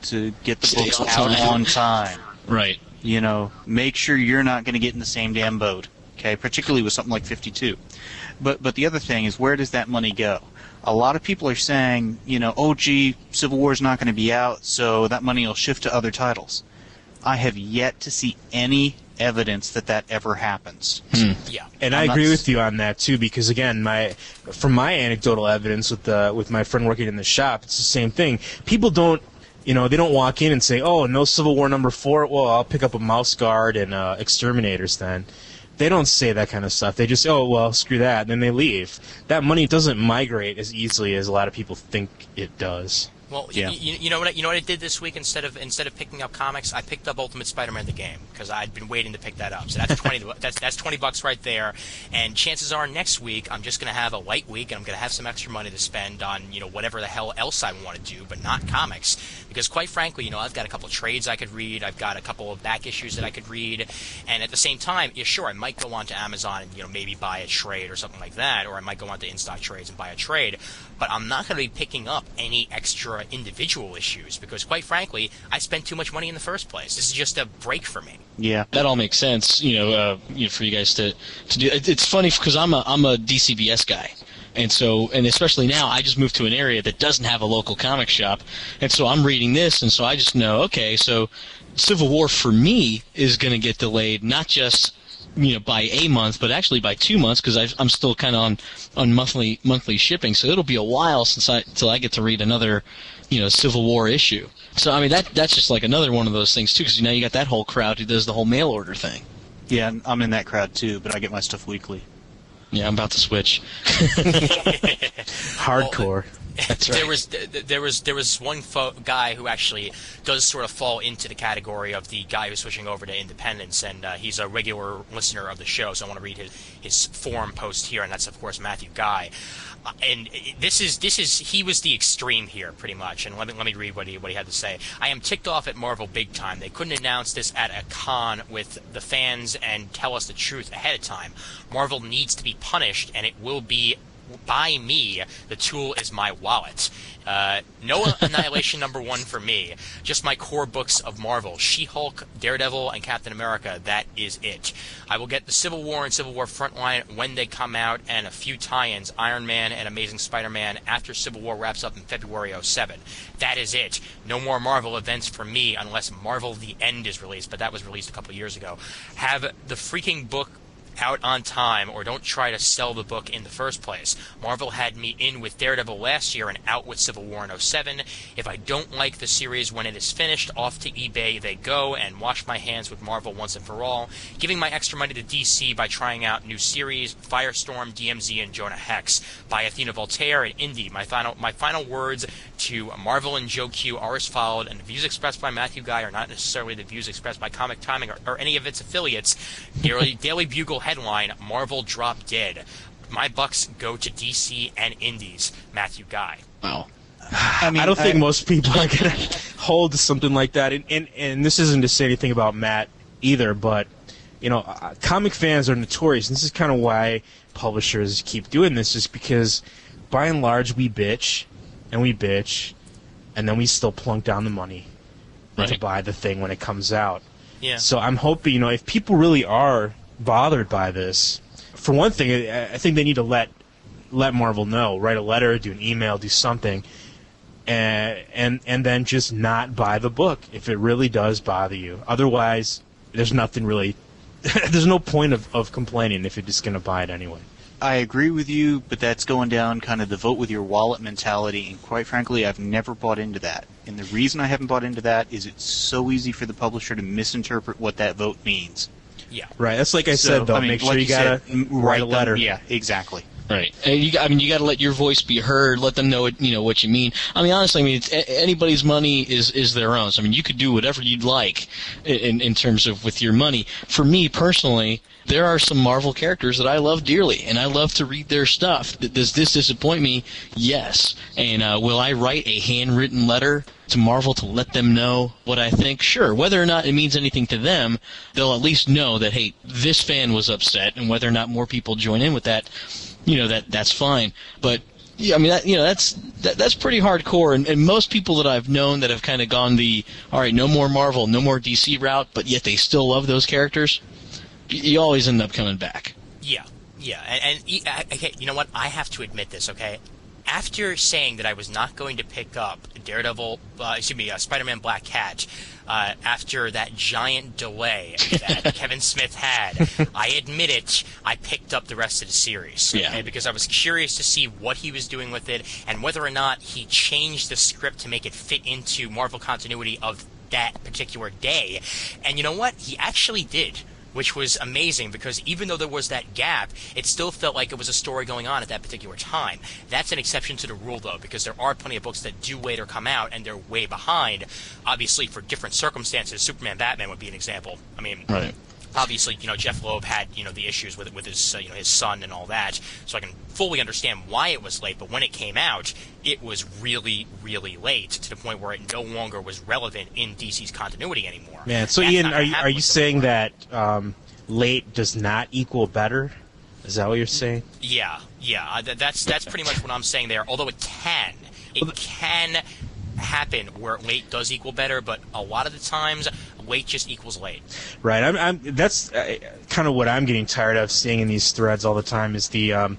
get the Stay books on out time. on time. Right. Make sure you're not going to get in the same damn boat. Okay, particularly with something like 52. But the other thing is, where does that money go? A lot of people are saying, oh gee, Civil War's not going to be out, so that money will shift to other titles. I have yet to see any evidence that ever happens. Yeah. And I agree with you on that too, because again, from my anecdotal evidence with my friend working in the shop, it's the same thing. People don't, they don't walk in and say, "Oh, no Civil War #4. Well, I'll pick up a Mouse Guard and Exterminators then." They don't say that kind of stuff. They just, "Oh, well, screw that," and then they leave. That money doesn't migrate as easily as a lot of people think it does. Well, Yeah. you know what I did this week instead of picking up comics, I picked up Ultimate Spider-Man the game because I'd been waiting to pick that up. So that's that's $20 right there. And chances are next week I'm just going to have a light week and I'm going to have some extra money to spend on whatever the hell else I want to do, but not comics. Because quite frankly, I've got a couple of trades I could read, I've got a couple of back issues that I could read, and at the same time, sure, I might go onto Amazon and maybe buy a trade or something like that, or I might go onto In-Stock Trades and buy a trade. But I'm not going to be picking up any extra individual issues because, quite frankly, I spent too much money in the first place. This is just a break for me. Yeah. That all makes sense, for you guys to do. It's funny because I'm a DCBS guy. And especially now, I just moved to an area that doesn't have a local comic shop. And so I'm reading this, and so I just know, okay, so Civil War for me is going to get delayed, not just by a month, but actually by 2 months because I'm still kind of on monthly shipping. So it'll be a while till I get to read another, Civil War issue. So I mean that's just like another one of those things too, because now you got that whole crowd who does the whole mail order thing. Yeah, I'm in that crowd too, but I get my stuff weekly. Yeah, I'm about to switch. Hardcore. That's right. There was one guy who actually does sort of fall into the category of the guy who's switching over to Independence, and he's a regular listener of the show, so I want to read his forum post here, and that's of course Matthew Guy. And this is he was the extreme here pretty much, and let me read what he had to say. I am ticked off at Marvel big time. They couldn't announce this at a con with the fans and tell us the truth ahead of time. Marvel needs to be punished, and it will be by me. The tool is my wallet. No Annihilation #1 for me. Just my core books of Marvel. She-Hulk, Daredevil, and Captain America. That is it. I will get the Civil War and Civil War Frontline when they come out, and a few tie-ins, Iron Man and Amazing Spider-Man, after Civil War wraps up in February '07. That is it. No more Marvel events for me unless Marvel The End is released, but that was released a couple of years ago. Have the freaking book out on time, or don't try to sell the book in the first place. Marvel had me in with Daredevil last year and out with Civil War in '07. If I don't like the series when it is finished, off to eBay they go, and wash my hands with Marvel once and for all. Giving my extra money to DC by trying out new series, Firestorm, DMZ, and Jonah Hex. By Athena Voltaire and Indy. My final words to Marvel and Joe Q are as followed, and the views expressed by Matthew Guy are not necessarily the views expressed by Comic Timing or any of its affiliates. Daily Bugle headline, Marvel drop dead. My bucks go to DC and Indies. Matthew Guy. Wow. I mean, I don't think most people are going to hold to something like that. And this isn't to say anything about Matt either, but comic fans are notorious. And this is kind of why publishers keep doing this, is because by and large we bitch, and then we still plunk down the money to buy the thing when it comes out. Yeah. So I'm hoping, if people really are bothered by this, for one thing, I think they need to let Marvel know, write a letter, do an email, do something, and then just not buy the book if it really does bother you. Otherwise, there's nothing really. There's no point of complaining if you're just going to buy it anyway. I agree with you, but that's going down kind of the vote with your wallet mentality, and quite frankly, I've never bought into that. And the reason I haven't bought into that is it's so easy for the publisher to misinterpret what that vote means. Yeah. Right. That's like I said, though. Make sure you gotta write a letter. Yeah, exactly. Right, and you got to let your voice be heard. Let them know what you mean. Honestly, anybody's money is their own. So, you could do whatever you'd like in terms of with your money. For me personally, there are some Marvel characters that I love dearly, and I love to read their stuff. Does this disappoint me? Yes. And will I write a handwritten letter to Marvel to let them know what I think? Sure. Whether or not it means anything to them, they'll at least know that, hey, this fan was upset, and whether or not more people join in with that, that's fine. But yeah, that's pretty hardcore. And most people that I've known that have kind of gone the all right, no more Marvel, no more DC route, but yet they still love those characters, you always end up coming back. Yeah. And okay, you know what? I have to admit this, okay? After saying that I was not going to pick up Spider-Man Black Cat, after that giant delay that Kevin Smith had, I admit it, I picked up the rest of the series. Yeah. Okay, because I was curious to see what he was doing with it and whether or not he changed the script to make it fit into Marvel continuity of that particular day. And you know what? He actually did, which was amazing because even though there was that gap, it still felt like it was a story going on at that particular time. That's an exception to the rule, though, because there are plenty of books that do later come out and they're way behind, obviously for different circumstances. Superman, Batman would be an example. Right. Obviously, Jeff Loeb had, the issues with his, his son and all that, so I can fully understand why it was late, but when it came out, it was really, really late, to the point where it no longer was relevant in DC's continuity anymore. Man, so That's Ian, not are you saying that late does not equal better? Is that what you're saying? Yeah, that's pretty much what I'm saying there, although it can happen where late does equal better, but a lot of the times late just equals late. Right. That's kind of what I'm getting tired of seeing in these threads all the time is the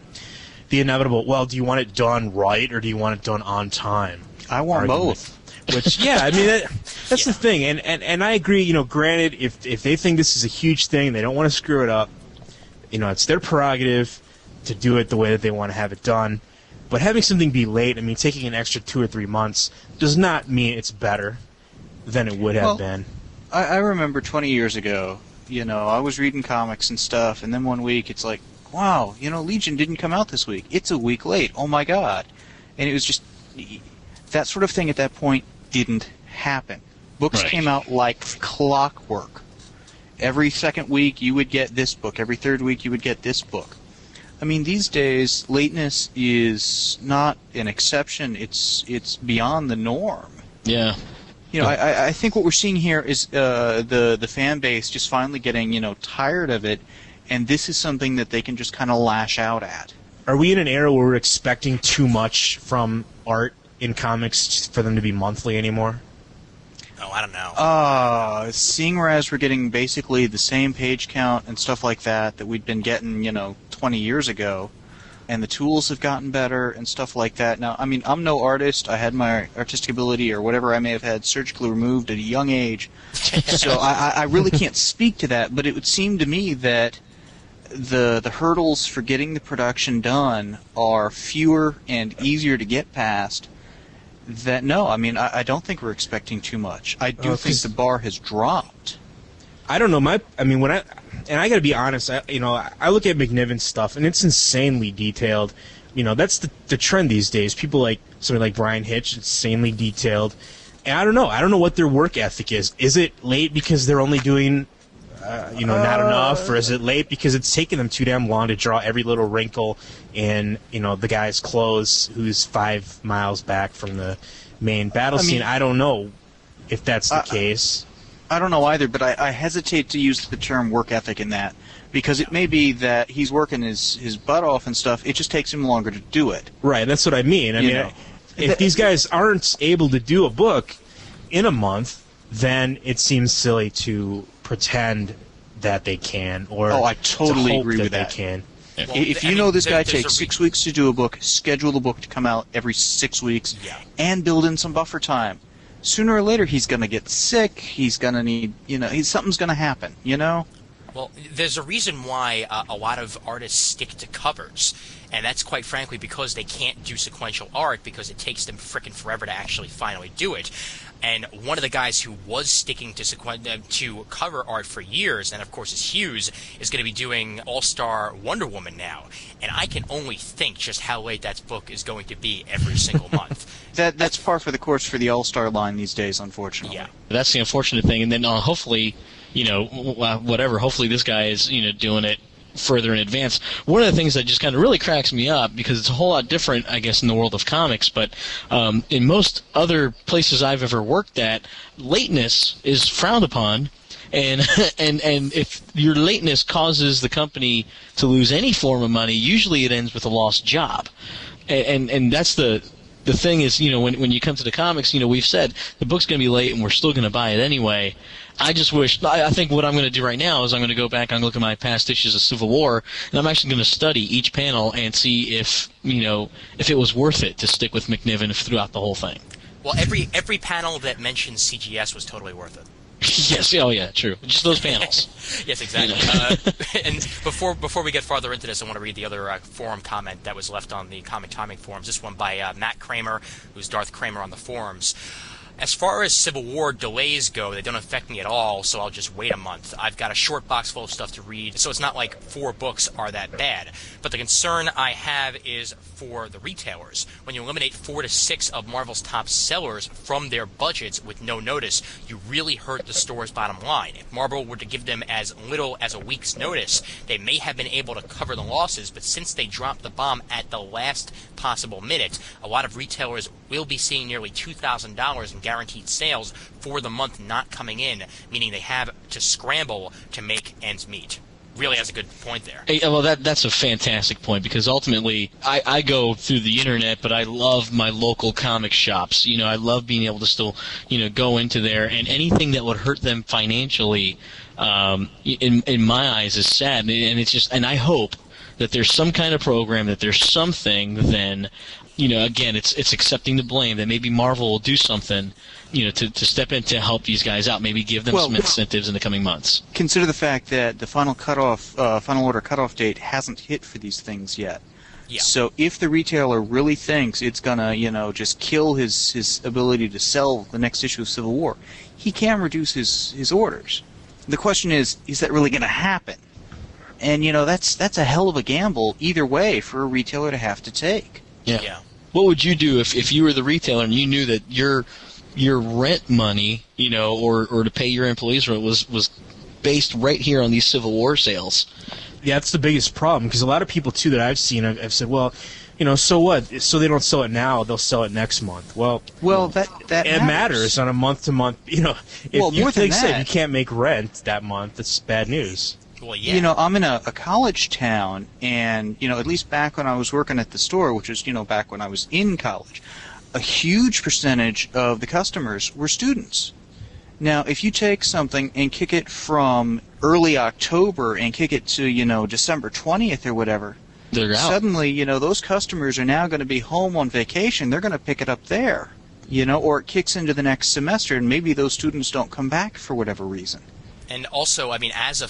inevitable. Well, do you want it done right or do you want it done on time? I want both. Which, that's the thing, and I agree. Granted, if they think this is a huge thing, they don't want to screw it up. It's their prerogative to do it the way that they want to have it done. But having something be late, taking an extra 2 or 3 months does not mean it's better than it would have been. I remember 20 years ago, I was reading comics and stuff, and then one week it's like, wow, Legion didn't come out this week. It's a week late. Oh my God. And it was just, that sort of thing at that point didn't happen. Books came out like clockwork. Every second week you would get this book. Every third week you would get this book. These days, lateness is not an exception. It's beyond the norm. Yeah. I think what we're seeing here is the fan base just finally getting, tired of it, and this is something that they can just kind of lash out at. Are we in an era where we're expecting too much from art in comics for them to be monthly anymore? Oh, I don't know. Seeing as we're getting basically the same page count and stuff like that we'd been getting, 20 years ago, and the tools have gotten better and stuff like that. Now, I'm no artist. I had my artistic ability or whatever I may have had surgically removed at a young age, so I really can't speak to that, but it would seem to me that the hurdles for getting the production done are fewer and easier to get past. I don't think we're expecting too much. I do think the bar has dropped. I don't know. I got to be honest. I look at McNiven's stuff, and it's insanely detailed. That's the trend these days. People like somebody like Brian Hitch, insanely detailed. And I don't know. I don't know what their work ethic is. Is it late because they're only doing, not enough, or is it late because it's taking them too damn long to draw every little wrinkle in, the guy's clothes who's 5 miles back from the main battle scene? I don't know if that's the case. I don't know either, but I hesitate to use the term work ethic in that, because it may be that he's working his butt off and stuff. It just takes him longer to do it. Right, that's what I mean. I mean, if these guys aren't able to do a book in a month, then it seems silly to pretend that they can, or I totally to hope agree that with they that. can. Well, If you know this guy there's takes a 6 weeks to do a book, schedule the book to come out every 6 weeks, and build in some buffer time. Sooner or later, he's going to get sick. He's going to need, something's going to happen, Well, there's a reason why a lot of artists stick to covers, and that's quite frankly because they can't do sequential art because it takes them frickin' forever to actually finally do it. And one of the guys who was sticking to cover art for years, and of course is Hughes, is going to be doing All-Star Wonder Woman now. And I can only think just how late that book is going to be every single month. That's par for the course for the All-Star line these days, unfortunately. Yeah. That's the unfortunate thing. And then hopefully, whatever. Hopefully this guy is, doing it further in advance. One of the things that just kind of really cracks me up, because it's a whole lot different, I guess, in the world of comics, but in most other places I've ever worked at, lateness is frowned upon. And if your lateness causes the company to lose any form of money, usually it ends with a lost job. And that's the thing is, when you come to the comics, we've said the book's going to be late and we're still going to buy it anyway. I think what I'm going to do right now is I'm going to go back and look at my past issues of Civil War, and I'm actually going to study each panel and see if it was worth it to stick with McNiven throughout the whole thing. Well, every panel that mentions CGS was totally worth it. Yes. Oh, yeah. True. Just those panels. Yes, exactly. And before we get farther into this, I want to read the other forum comment that was left on the Comic Timing forums. This one by Matt Kramer, who's Darth Kramer on the forums. As far as Civil War delays go, they don't affect me at all, so I'll just wait a month. I've got a short box full of stuff to read, so it's not like 4 books are that bad. But the concern I have is for the retailers. When you eliminate 4 to 6 of Marvel's top sellers from their budgets with no notice, you really hurt the store's bottom line. If Marvel were to give them as little as a week's notice, they may have been able to cover the losses, but since they dropped the bomb at the last possible minute, a lot of retailers will be seeing nearly $2,000 in guaranteed sales for the month not coming in, meaning they have to scramble to make ends meet. Really has a good point there. Hey, well, that's a fantastic point, because ultimately I go through the internet, but I love my local comic shops. I love being able to still, go into there, and anything that would hurt them financially, in my eyes, is sad. And it's just, and I hope that there's some kind of program, that there's something, then, again, it's accepting the blame, that maybe Marvel will do something, to step in to help these guys out, maybe give them some incentives in the coming months. Consider the fact that the final order cutoff date hasn't hit for these things yet. Yeah. So if the retailer really thinks it's gonna, just kill his ability to sell the next issue of Civil War, he can reduce his orders. The question is that really gonna happen? And that's a hell of a gamble either way for a retailer to have to take. Yeah. What would you do if you were the retailer and you knew that your rent money, or to pay your employees rent was based right here on these Civil War sales? Yeah, that's the biggest problem, because a lot of people too that I've seen have said, well, so what? So they don't sell it now, they'll sell it next month. Well, that it matters on a month to month. If you think that you can't make rent that month, that's bad news. Well, yeah. I'm in a college town, and, at least back when I was working at the store, which was, back when I was in college, a huge percentage of the customers were students. Now, if you take something and kick it from early October and kick it to, December 20th or whatever, they're out. Suddenly, those customers are now going to be home on vacation. They're going to pick it up there, or it kicks into the next semester, and maybe those students don't come back for whatever reason. And also, I mean, as a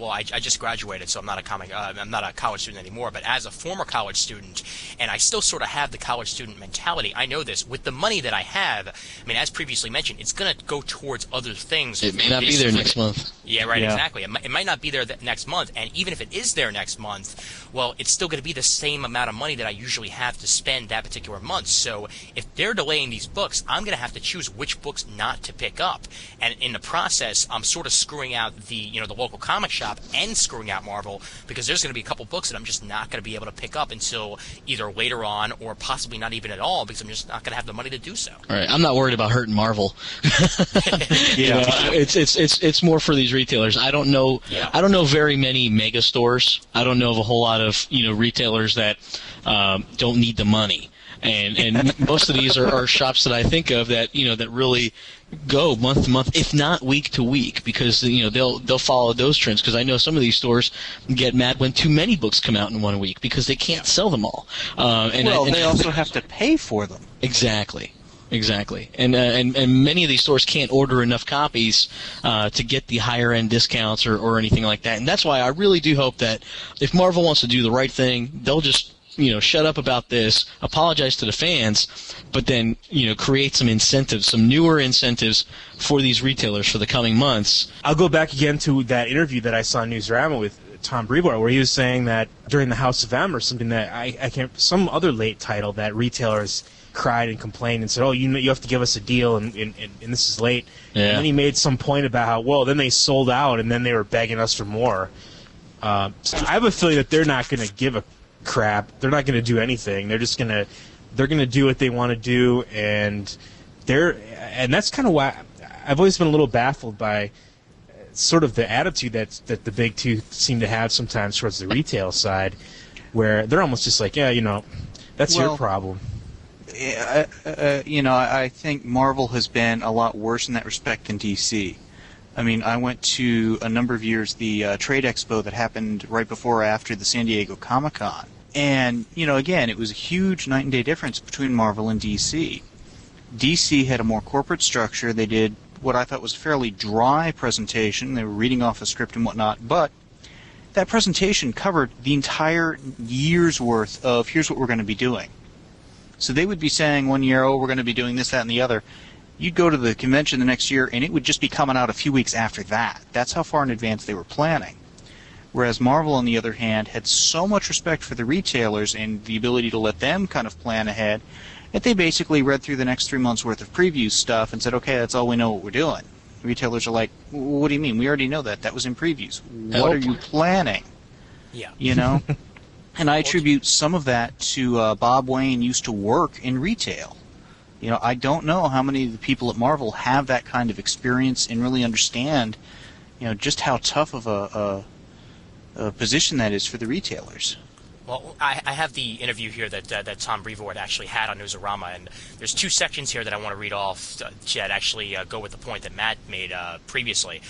I just graduated, so I'm not a college student anymore, but as a former college student, and I still sort of have the college student mentality, I know this, with the money that I have, I mean, as previously mentioned, it's going to go towards other things. It may not be there next month. Yeah, right, exactly. It might not be there next month, and even if it is there next month, well, it's still going to be the same amount of money that I usually have to spend that particular month. So if they're delaying these books, I'm going to have to choose which books not to pick up. And in the process, I'm sort of screwed screwing out the local comic shop and screwing out Marvel, because there's going to be a couple books that I'm just not going to be able to pick up until either later on or possibly not even at all, because I'm just not going to have the money to do so. All right, I'm not worried about hurting Marvel. It's more for these retailers. I don't know. Yeah. I don't know very many mega stores. I don't know of a whole lot of retailers that don't need the money. And most of these are shops that I think of that that really go month to month, if not week to week, because they'll follow those trends. Because I know some of these stores get mad when too many books come out in 1 week because they can't sell them all. They also have to pay for them. Exactly. And many of these stores can't order enough copies to get the higher end discounts or anything like that. And that's why I really do hope that if Marvel wants to do the right thing, they'll just shut up about this, apologize to the fans, but then create some incentives, some newer incentives for these retailers for the coming months. I'll go back again to that interview that I saw on Newsarama with Tom Brevoort, where he was saying that during the House of M or something, that I can't, some other late title, that retailers cried and complained and said, "Oh, you have to give us a deal, and this is late." Yeah. And then he made some point about how, well, then they sold out, and then they were begging us for more. So I have a feeling that they're not going to give a crap. They're not going to do anything. They're just going to do what they want to do, and that's kind of why I've always been a little baffled by sort of the attitude that the big two seem to have sometimes towards the retail side, where they're almost just like, that's your problem. I think Marvel has been a lot worse in that respect than DC. I mean, I went to a number of years the trade expo that happened right before or after the San Diego Comic-Con. And, again, it was a huge night and day difference between Marvel and DC. DC had a more corporate structure. They did what I thought was a fairly dry presentation. They were reading off a script and whatnot, but that presentation covered the entire year's worth of here's what we're going to be doing. So they would be saying one year, we're going to be doing this, that, and the other. You'd go to the convention the next year, and it would just be coming out a few weeks after that. That's how far in advance they were planning. Whereas Marvel, on the other hand, had so much respect for the retailers and the ability to let them kind of plan ahead that they basically read through the next 3 months' worth of preview stuff and said, okay, that's all we know what we're doing. The retailers are like, what do you mean? We already know that. That was in previews. What are you planning? Yeah. And I attribute some of that to Bob Wayne used to work in retail. I don't know how many of the people at Marvel have that kind of experience and really understand, just how tough of a position that is for the retailers. Well, I have the interview here that Tom Brevoort actually had on Newsarama, and there's 2 sections here that I want to read off that actually go with the point that Matt made previously.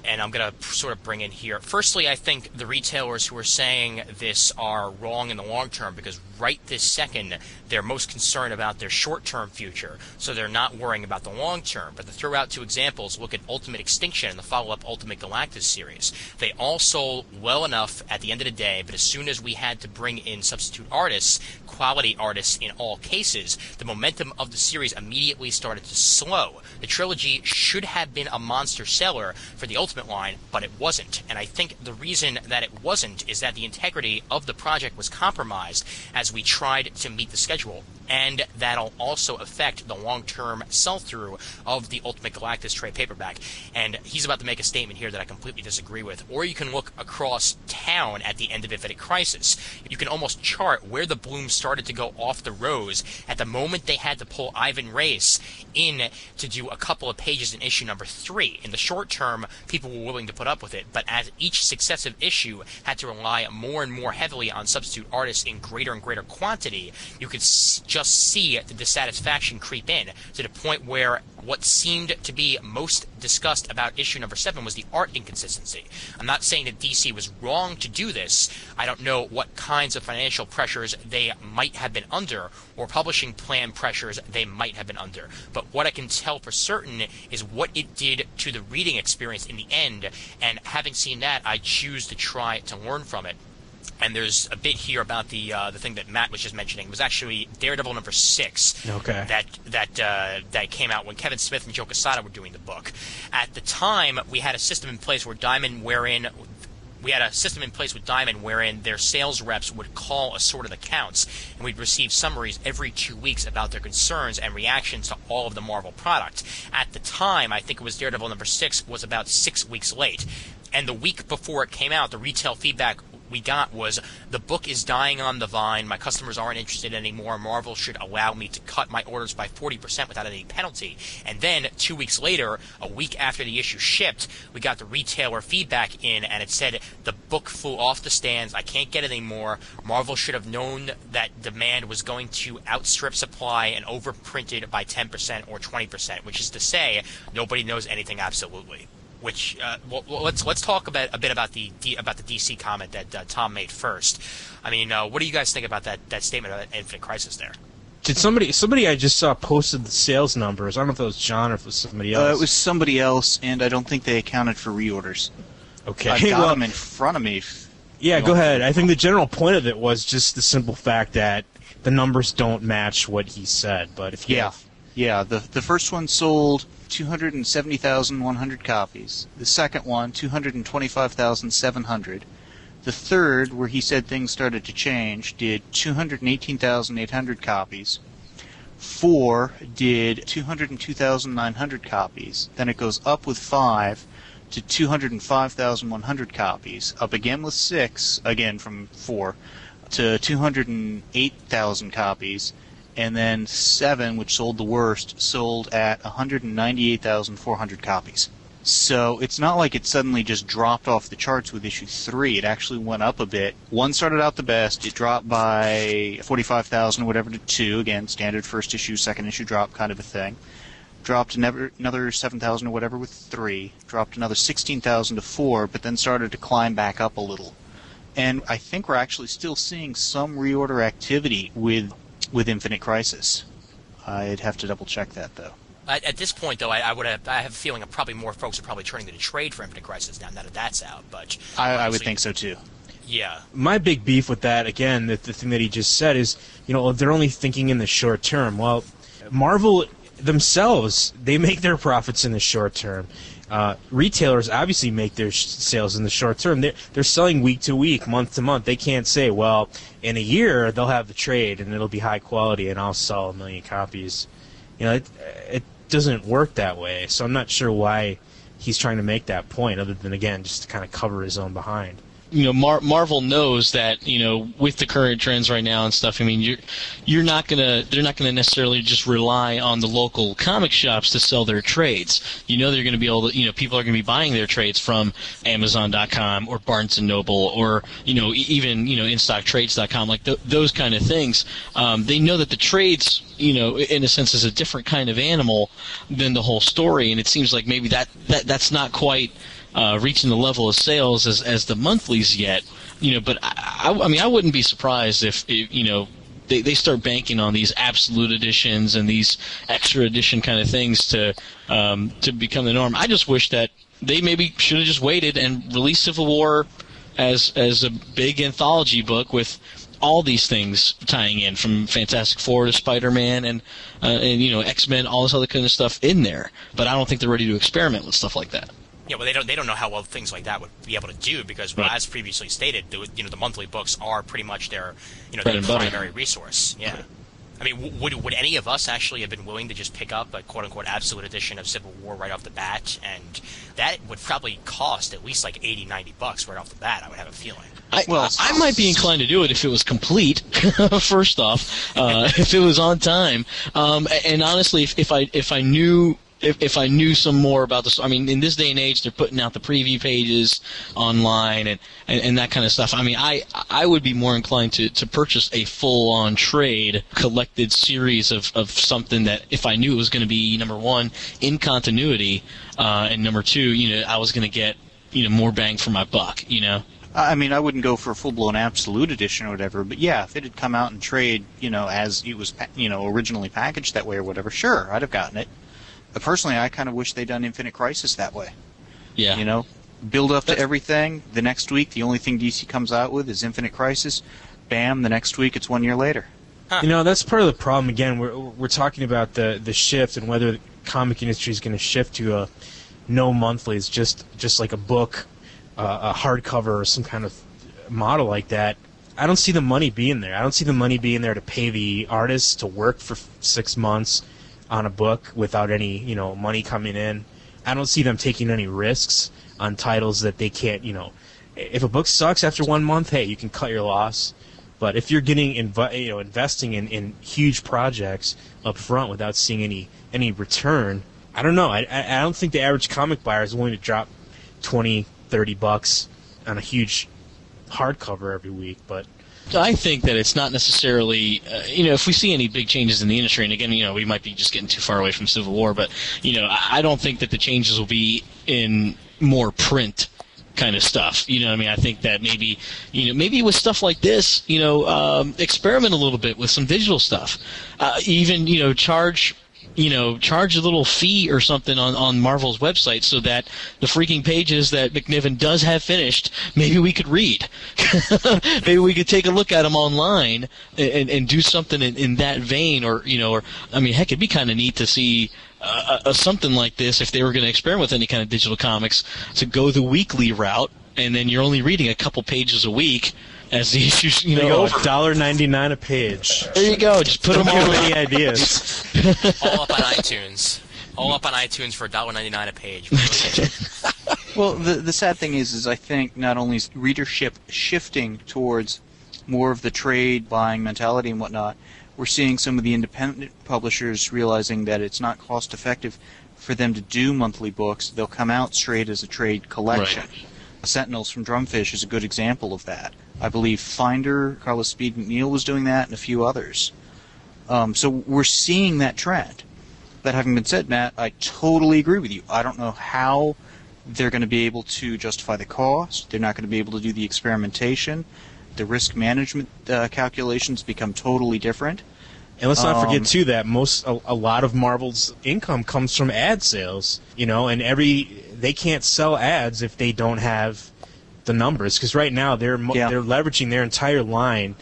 And I'm going to sort of bring in here. Firstly, I think the retailers who are saying this are wrong in the long term, because right this second they're most concerned about their short-term future, so they're not worrying about the long term. But to throw out 2 examples, look at Ultimate Extinction and the follow-up Ultimate Galactus series. They all sold well enough at the end of the day, but as soon as we had to bring in substitute artists, quality artists in all cases, the momentum of the series immediately started to slow. The trilogy should have been a monster seller for the Ultimate line, but it wasn't. And I think the reason that it wasn't is that the integrity of the project was compromised as we tried to meet the schedule. And that'll also affect the long-term sell-through of the Ultimate Galactus trade paperback. And he's about to make a statement here that I completely disagree with. Or you can look across town at the end of Infinite Crisis. You can almost chart where the bloom started to go off the rose at the moment they had to pull Ivan Reis in to do a couple of pages in issue number 3. In the short term, people were willing to put up with it, but as each successive issue had to rely more and more heavily on substitute artists in greater and greater quantity, you could just see the dissatisfaction creep in to the point where what seemed to be most discussed about issue number 7 was the art inconsistency. I'm not saying that DC was wrong to do this. I don't know what kinds of financial pressures they might have been under or publishing plan pressures they might have been under. But what I can tell for certain is what it did to the reading experience in the end, and having seen that, I choose to try to learn from it. And there's a bit here about the thing that Matt was just mentioning. It was actually Daredevil number 6 that came out when Kevin Smith and Joe Quesada were doing the book. At the time, we had a system in place where Diamond, wherein we had a system in place with Diamond wherein their sales reps would call assorted accounts, and we'd receive summaries every 2 weeks about their concerns and reactions to all of the Marvel product. At the time, I think it was Daredevil number 6 was about 6 weeks late. And the week before it came out, the retail feedback we got was, the book is dying on the vine, my customers aren't interested anymore, Marvel should allow me to cut my orders by 40% without any penalty. And then 2 weeks later, a week after the issue shipped, we got the retailer feedback in, and it said the book flew off the stands, I can't get it anymore, Marvel should have known that demand was going to outstrip supply and overprinted by 10% or 20%, which is to say, nobody knows anything absolutely. Which let's talk a bit about the DC comment that Tom made first. I mean, what do you guys think about that statement about Infinite Crisis there? Did somebody I just saw posted the sales numbers? I don't know if it was John or if it was somebody else. It was somebody else, and I don't think they accounted for reorders. Okay, I've got them in front of me. Yeah, go ahead. I think the general point of it was just the simple fact that the numbers don't match what he said. But if you the first one sold 270,100 copies. The second one, 225,700. The third, where he said things started to change, did 218,800 copies. 4 did 202,900 copies. Then it goes up with 5 to 205,100 copies. Up again with 6, again from 4, to 208,000 copies. And then 7, which sold the worst, sold at 198,400 copies. So it's not like it suddenly just dropped off the charts with issue 3. It actually went up a bit. 1 started out the best. It dropped by 45,000 or whatever to 2. Again, standard first issue, second issue drop kind of a thing. Dropped another 7,000 or whatever with 3. Dropped another 16,000 to 4, but then started to climb back up a little. And I think we're actually still seeing some reorder activity with Infinite Crisis. I'd have to double check that though. At this point, though, I have a feeling that probably more folks are probably turning to the trade for Infinite Crisis now that that's out. But I would think so too. Yeah. My big beef with that, again, the thing that he just said is, they're only thinking in the short term. Well, Marvel themselves, they make their profits in the short term. Retailers obviously make their sales in the short term. They're selling week to week, month to month. They can't say, well, in a year they'll have the trade and it'll be high quality and I'll sell 1 million copies. It doesn't work that way. So I'm not sure why he's trying to make that point, other than, again, just to kind of cover his own behind. Marvel knows that, with the current trends right now and stuff, I mean, they're not gonna necessarily just rely on the local comic shops to sell their trades. They're gonna be able to, people are gonna be buying their trades from Amazon.com or Barnes & Noble or, even, InStockTrades.com, like those kind of things. They know that the trades, in a sense, is a different kind of animal than the whole story, and it seems like maybe that's not quite reaching the level of sales as the monthlies yet, but I mean, I wouldn't be surprised if they start banking on these absolute editions and these extra edition kind of things to become the norm. I just wish that they maybe should have just waited and released Civil War as a big anthology book with all these things tying in, from Fantastic Four to Spider-Man and X-Men, all this other kind of stuff in there. But I don't think they're ready to experiment with stuff like that. Yeah, well, they don't know how well things like that would be able to do because, as previously stated, the monthly books are pretty much their their primary resource. Yeah, I mean, would any of us actually have been willing to just pick up a quote unquote absolute edition of Civil War right off the bat? And that would probably cost at least like $80-$90 right off the bat. I would have a feeling. I might be inclined to do it if it was complete. First off, if it was on time, and honestly, if I knew. If I knew some more about this, I mean, in this day and age, they're putting out the preview pages online and that kind of stuff. I mean, I would be more inclined to purchase a full-on trade, collected series of something that, if I knew it was going to be, number one, in continuity, and number two, I was going to get, more bang for my buck, I mean, I wouldn't go for a full-blown absolute edition or whatever, but yeah, if it had come out in trade, as it was, originally packaged that way or whatever, sure, I'd have gotten it. But personally, I kind of wish they'd done Infinite Crisis that way. Yeah. Build up to everything. The next week, the only thing DC comes out with is Infinite Crisis. Bam, the next week, it's 1 year later. Huh. That's part of the problem. Again, we're talking about the shift and whether the comic industry is going to shift to no monthlies, just like a book a hardcover or some kind of model like that, I don't see the money being there. I don't see the money being there to pay the artists to work for 6 months on a book without any, money coming in. I don't see them taking any risks on titles that they can't, if a book sucks after 1 month, hey, you can cut your loss. But if you're getting investing in huge projects up front without seeing any return, I don't know. I don't think the average comic buyer is willing to drop $20-$30 on a huge hardcover every week. But I think that it's not necessarily, if we see any big changes in the industry, and again, we might be just getting too far away from Civil War, but, I don't think that the changes will be in more print kind of stuff. I think that maybe with stuff like this, experiment a little bit with some digital stuff. Even, charge a little fee or something on Marvel's website so that the freaking pages that McNiven does have finished, maybe we could read. Maybe we could take a look at them online and do something in that vein, or heck, it'd be kind of neat to see something like this if they were going to experiment with any kind of digital comics, to go the weekly route, and then you're only reading a couple pages a week as the issues, over. $1.99 a page. There you go. Just put them all any ideas. All up on iTunes. All up on iTunes for $1.99 a page. Well, the sad thing is I think not only is readership shifting towards more of the trade buying mentality and whatnot, we're seeing some of the independent publishers realizing that it's not cost effective for them to do monthly books. They'll come out straight as a trade collection. Right. Sentinels from Drumfish is a good example of that. I believe Finder, Carlos Speed McNeil was doing that, and a few others. So we're seeing that trend. That having been said, Matt, I totally agree with you. I don't know how they're going to be able to justify the cost. They're not going to be able to do the experimentation. The risk management calculations become totally different. And let's not forget, too, that a lot of Marvel's income comes from ad sales, and they can't sell ads if they don't have the numbers, because right now they're leveraging their entire line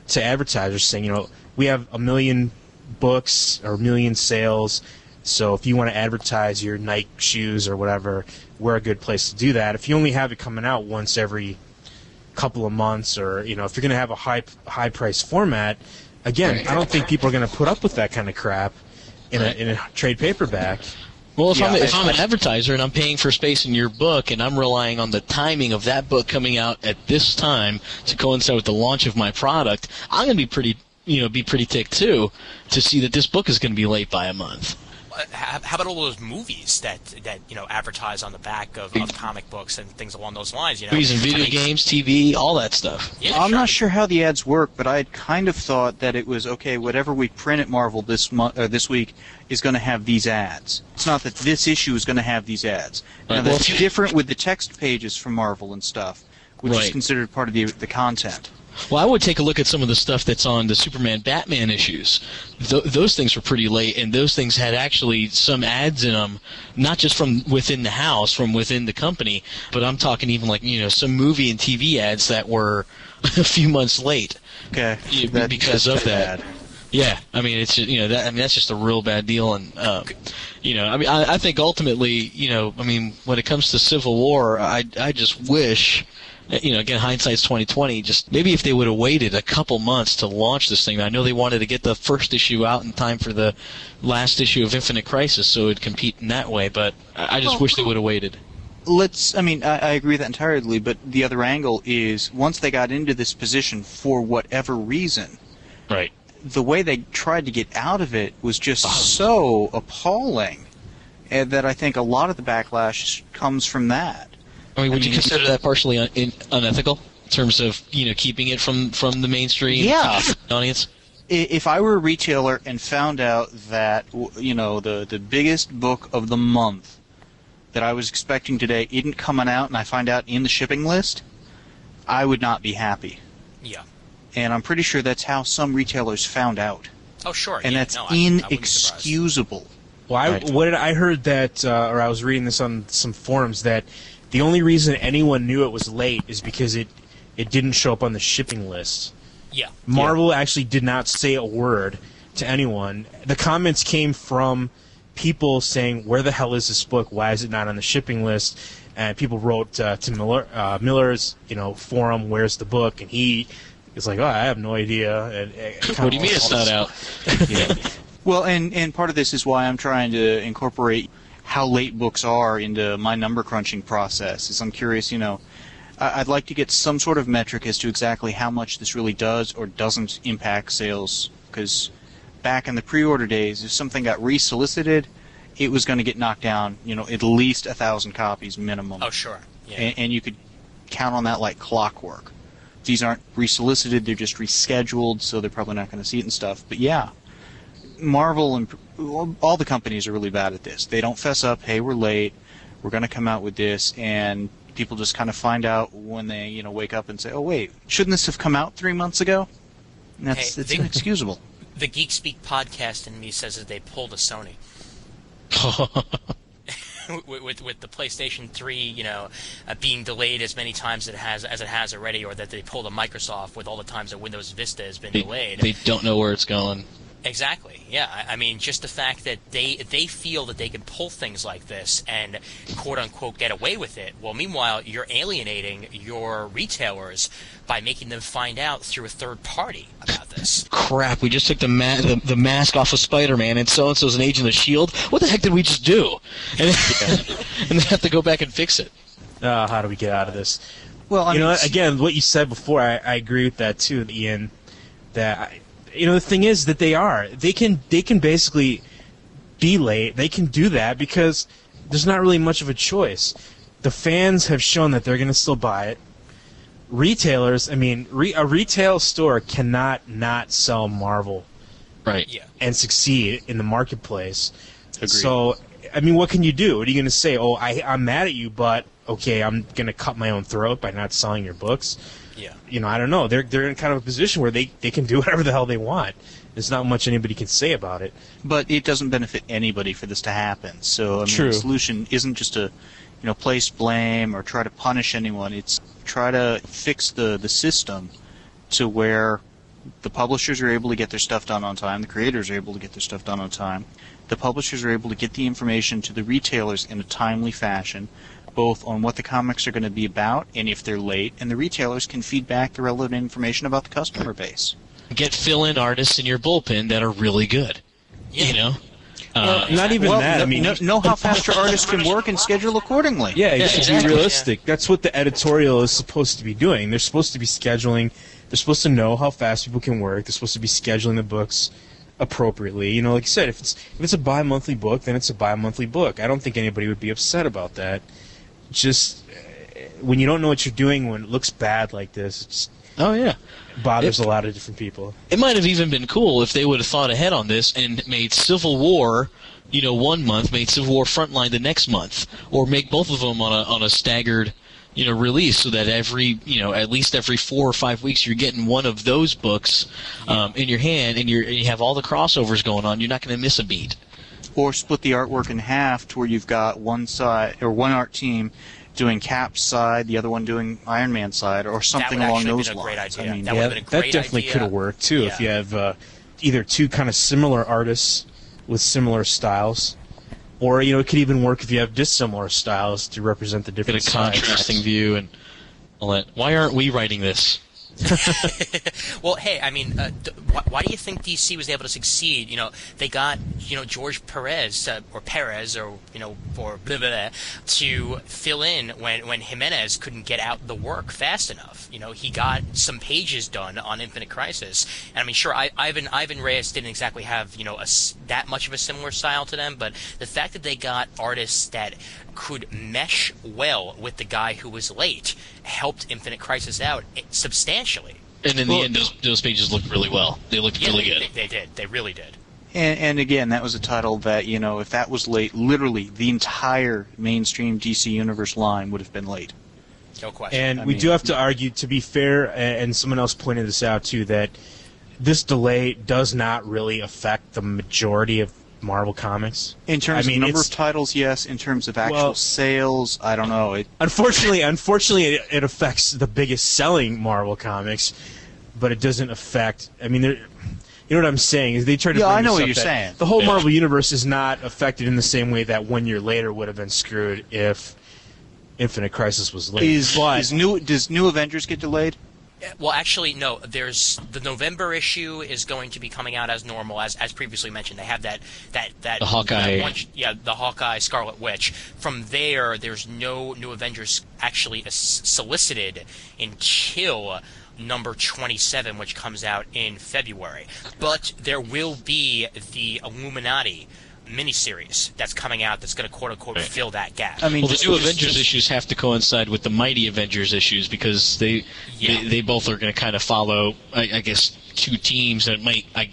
to advertisers, saying, we have 1 million books or 1 million sales, so if you want to advertise your Nike shoes or whatever, we're a good place to do that. If you only have it coming out once every couple of months, or if you're going to have a high price format, again, I don't think people are going to put up with that kind of crap in a trade paperback. Well, if I'm an advertiser and I'm paying for space in your book, and I'm relying on the timing of that book coming out at this time to coincide with the launch of my product, I'm going to be pretty ticked too to see that this book is going to be late by a month. How about all those movies that advertise on the back of comic books and things along those lines? Movies and video games, TV, all that stuff. Yeah, I'm not sure how the ads work, but I had kind of thought that it was okay. Whatever we print at Marvel this week is going to have these ads. It's not that this issue is going to have these ads. Now, that's different with the text pages from Marvel and stuff, which is considered part of the content. Well, I would take a look at some of the stuff that's on the Superman Batman issues. Those things were pretty late, and those things had actually some ads in them, not just from within the house, from within the company, but I'm talking even like, some movie and TV ads that were a few months late. Okay. Because of that. Yeah, it's just, that's just a real bad deal, and I think ultimately, when it comes to Civil War, I just wish, again, hindsight's 20/20. Just maybe if they would have waited a couple months to launch this thing. I know they wanted to get the first issue out in time for the last issue of Infinite Crisis, so it would compete in that way. But I just wish they would have waited. I agree with that entirely. But the other angle is once they got into this position for whatever reason, right? The way they tried to get out of it was just so appalling, and that I think a lot of the backlash comes from that. Would you consider that partially unethical in terms of keeping it from the mainstream audience? If I were a retailer and found out that the biggest book of the month that I was expecting today isn't coming out, and I find out in the shipping list, I would not be happy. Yeah. And I'm pretty sure that's how some retailers found out. Oh, sure. And that's inexcusable. Well, I heard that, or I was reading this on some forums, that the only reason anyone knew it was late is because it didn't show up on the shipping list. Yeah. Marvel actually did not say a word to anyone. The comments came from people saying, where the hell is this book? Why is it not on the shipping list? and people wrote to Miller's forum, "Where's the book?" and he is like, "Oh, I have no idea." And what do you mean it's not out? Yeah. Well, and part of this is why I'm trying to incorporate how late books are into my number crunching process. Is I'm curious, I'd like to get some sort of metric as to exactly how much this really does or doesn't impact sales. Because back in the pre-order days, if something got resolicited, it was going to get knocked down, at least 1,000 copies minimum. Oh, sure. Yeah. And you could count on that like clockwork. These aren't resolicited, they're just rescheduled, so they're probably not going to see it and stuff. But yeah, Marvel and all the companies are really bad at this. They don't fess up, hey, we're late, we're going to come out with this, and people just kind of find out when they, wake up and say, oh, wait, shouldn't this have come out 3 months ago? And it's inexcusable. The Geek Speak podcast in me says that they pulled a Sony. with the PlayStation 3, being delayed as many times as it has already, or that they pulled a Microsoft with all the times that Windows Vista has been delayed. They don't know where it's going. Exactly. Yeah. I mean, just the fact that they feel that they can pull things like this and quote unquote get away with it. Well, meanwhile, you're alienating your retailers by making them find out through a third party about this. Crap! We just took the mask off of Spider-Man, and so-and-so's an agent of S.H.I.E.L.D. What the heck did we just do? And they have to go back and fix it. How do we get out of this? Well, again, what you said before, I agree with that too, Ian. The thing is that they can basically be late. They can do that because there's not really much of a choice. The fans have shown that they're going to still buy it. Retailers, a retail store cannot not sell Marvel, right? Yeah, and succeed in the marketplace. Agreed. So, what can you do? What are you going to say? Oh, I'm mad at you, but okay, I'm going to cut my own throat by not selling your books. Yeah. I don't know. They're in kind of a position where they can do whatever the hell they want. There's not much anybody can say about it. But it doesn't benefit anybody for this to happen. So True. The solution isn't just to, place blame or try to punish anyone. It's try to fix the system to where the publishers are able to get their stuff done on time, the creators are able to get their stuff done on time, the publishers are able to get the information to the retailers in a timely fashion, both on what the comics are going to be about and if they're late, and the retailers can feed back the relevant information about the customer base. Get fill-in artists in your bullpen that are really good. Yeah. Not even that. Know how fast your artists can work and schedule accordingly. Yeah, exactly. Be realistic. Yeah. That's what the editorial is supposed to be doing. They're supposed to be scheduling. They're supposed to know how fast people can work. They're supposed to be scheduling the books appropriately. Like you said, if it's a bi-monthly book, then it's a bi-monthly book. I don't think anybody would be upset about that. Just when you don't know what you're doing, when it looks bad like this, it bothers a lot of different people. It might have even been cool if they would have thought ahead on this and made Civil War, 1 month, made Civil War Frontline the next month, or make both of them on a staggered, release, so that every, at least every 4 or 5 weeks you're getting one of those books in your hand, and you have all the crossovers going on. You're not going to miss a beat. Or split the artwork in half to where you've got one side or one art team doing Cap's side, the other one doing Iron Man's side, or something along those lines. That definitely could have worked too if you have either two kind of similar artists with similar styles, or it could even work if you have dissimilar styles to represent the different sides. Get a contrasting view and all that. Why aren't we writing this? Well, hey, why do you think DC was able to succeed? They got George Perez or blah, blah, blah, to fill in when Jimenez couldn't get out the work fast enough. He got some pages done on Infinite Crisis, and sure, Ivan Reyes didn't exactly have that much of a similar style to them, but the fact that they got artists that could mesh well with the guy who was late helped Infinite Crisis out substantially. And in the end, those pages looked really well. They looked really good. They did. They really did. And again, that was a title that, if that was late, literally the entire mainstream DC Universe line would have been late. No question. And we do have to argue, to be fair, and someone else pointed this out too, that this delay does not really affect the majority of Marvel Comics. In terms of number of titles, yes. In terms of actual sales, I don't know. Unfortunately, it affects the biggest selling Marvel Comics, but it doesn't affect. You know what I'm saying? Is they try to. Yeah, I know what you're saying. The whole Marvel universe is not affected in the same way that 1 year later would have been screwed if Infinite Crisis was late. Does New Avengers get delayed? Well, actually, no. There's the November issue is going to be coming out as normal, as previously mentioned. They have that the Hawkeye, the Hawkeye Scarlet Witch. From there's no New Avengers actually solicited until number 27, which comes out in February. But there will be the Illuminati miniseries that's coming out that's going to quote-unquote fill that gap. I mean, well, the New Avengers issues have to coincide with the Mighty Avengers issues because they both are going to kind of follow, I guess, two teams that might, I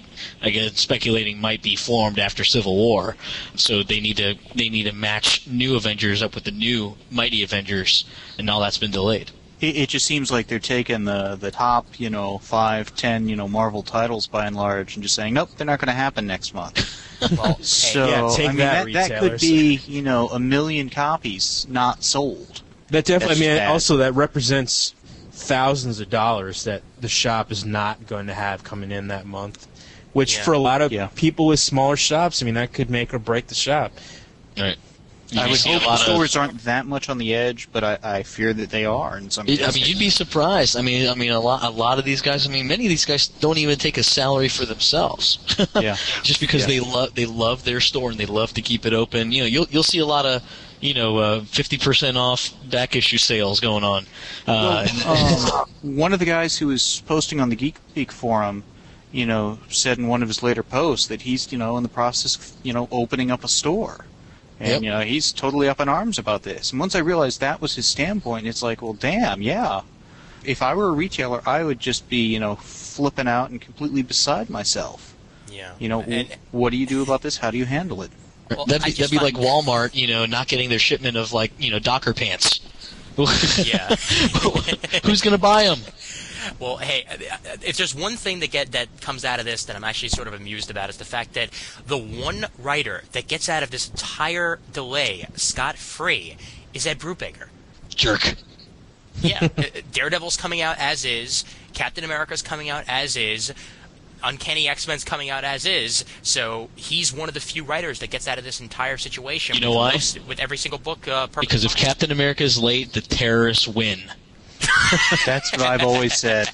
guess, speculating might be formed after Civil War. So they need to match New Avengers up with the new Mighty Avengers, and all that's been delayed. It just seems like they're taking the top, 5, 10, Marvel titles by and large, and just saying, nope, they're not going to happen next month. Well, so take that could be, 1 million copies not sold. That definitely. That's bad. Also that represents thousands of dollars that the shop is not going to have coming in that month, which for a lot of people with smaller shops, that could make or break the shop. Right. I would hope the stores aren't that much on the edge, but I fear that they are in some cases. You'd be surprised. A lot of these guys. Many of these guys don't even take a salary for themselves. Yeah. Just because they love their store and they love to keep it open. You'll see a lot of 50% off back issue sales going on. One of the guys who was posting on the Geek forum, said in one of his later posts that he's in the process of opening up a store. And, he's totally up in arms about this. And once I realized that was his standpoint, it's like, well, damn, yeah. If I were a retailer, I would just be, flipping out and completely beside myself. Yeah. What do you do about this? How do you handle it? Well, that'd be like Walmart, not getting their shipment of, Docker pants. Yeah. Who's going to buy them? Well, hey, if there's one thing that comes out of this that I'm actually sort of amused about is the fact that the one writer that gets out of this entire delay scot-free is Ed Brubaker. Jerk. Yeah, Daredevil's coming out as is, Captain America's coming out as is, Uncanny X-Men's coming out as is, so he's one of the few writers that gets out of this entire situation. You know why? With every single book. Because if Captain America's late, the terrorists win. That's what I've always said.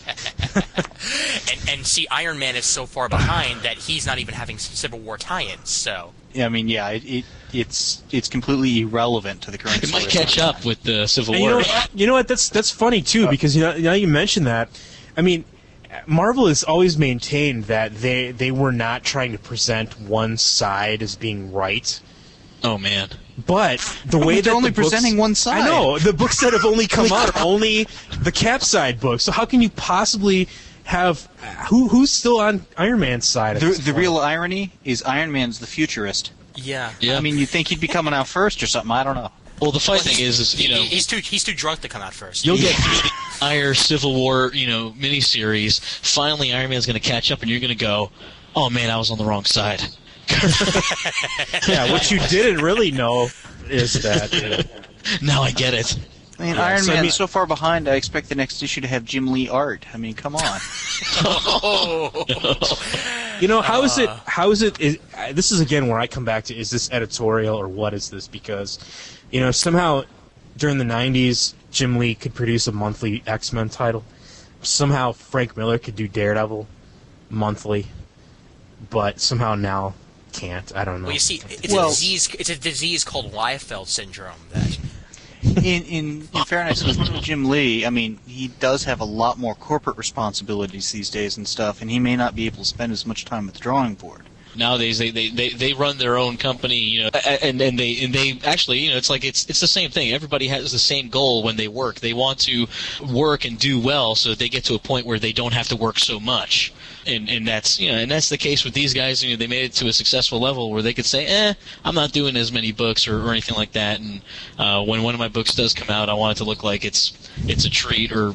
and see, Iron Man is so far behind that he's not even having Civil War tie-ins. So it's completely irrelevant to the current. It might catch up with the Civil War. You know what? That's funny too because now you mention that. Marvel has always maintained that they were not trying to present one side as being right. Oh man. But the way they're only presenting one side. I know the books that have only come out are only the Cap side books. So how can you possibly have who's still on Iron Man's side? The real irony is Iron Man's the futurist. Yeah. You'd think he'd be coming out first or something. I don't know. Well, the funny thing is he's too drunk to come out first. You'll get through the entire Civil War miniseries. Finally, Iron Man's going to catch up, and you're going to go, "Oh man, I was on the wrong side." Yeah, what you didn't really know is that. Now I get it. Iron Man's so far behind, I expect the next issue to have Jim Lee art. Come on. How is it? This is again where I come back to: is this editorial or what is this? Because, somehow during the '90s, Jim Lee could produce a monthly X-Men title. Somehow Frank Miller could do Daredevil monthly, but somehow now can't. I don't know. Well, you see, it's a disease called Liefeld syndrome. That in fairness to Jim Lee, he does have a lot more corporate responsibilities these days and stuff, and he may not be able to spend as much time at the drawing board. Nowadays, they run their own company, and they actually, it's like it's the same thing. Everybody has the same goal when they work. They want to work and do well, so that they get to a point where they don't have to work so much. And that's the case with these guys. They made it to a successful level where they could say, I'm not doing as many books or anything like that. And when one of my books does come out, I want it to look like it's a treat or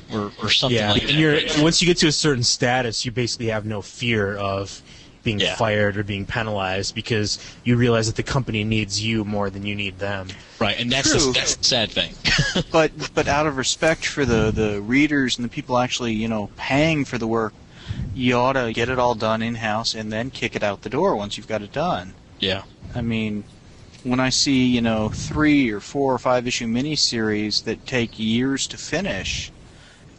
something like that. And once you get to a certain status, you basically have no fear of being fired or being penalized because you realize that the company needs you more than you need them. Right, and that's the sad thing. but out of respect for the readers and the people actually paying for the work, you ought to get it all done in-house and then kick it out the door once you've got it done. Yeah. when I see, 3 or 4 or 5 issue miniseries that take years to finish,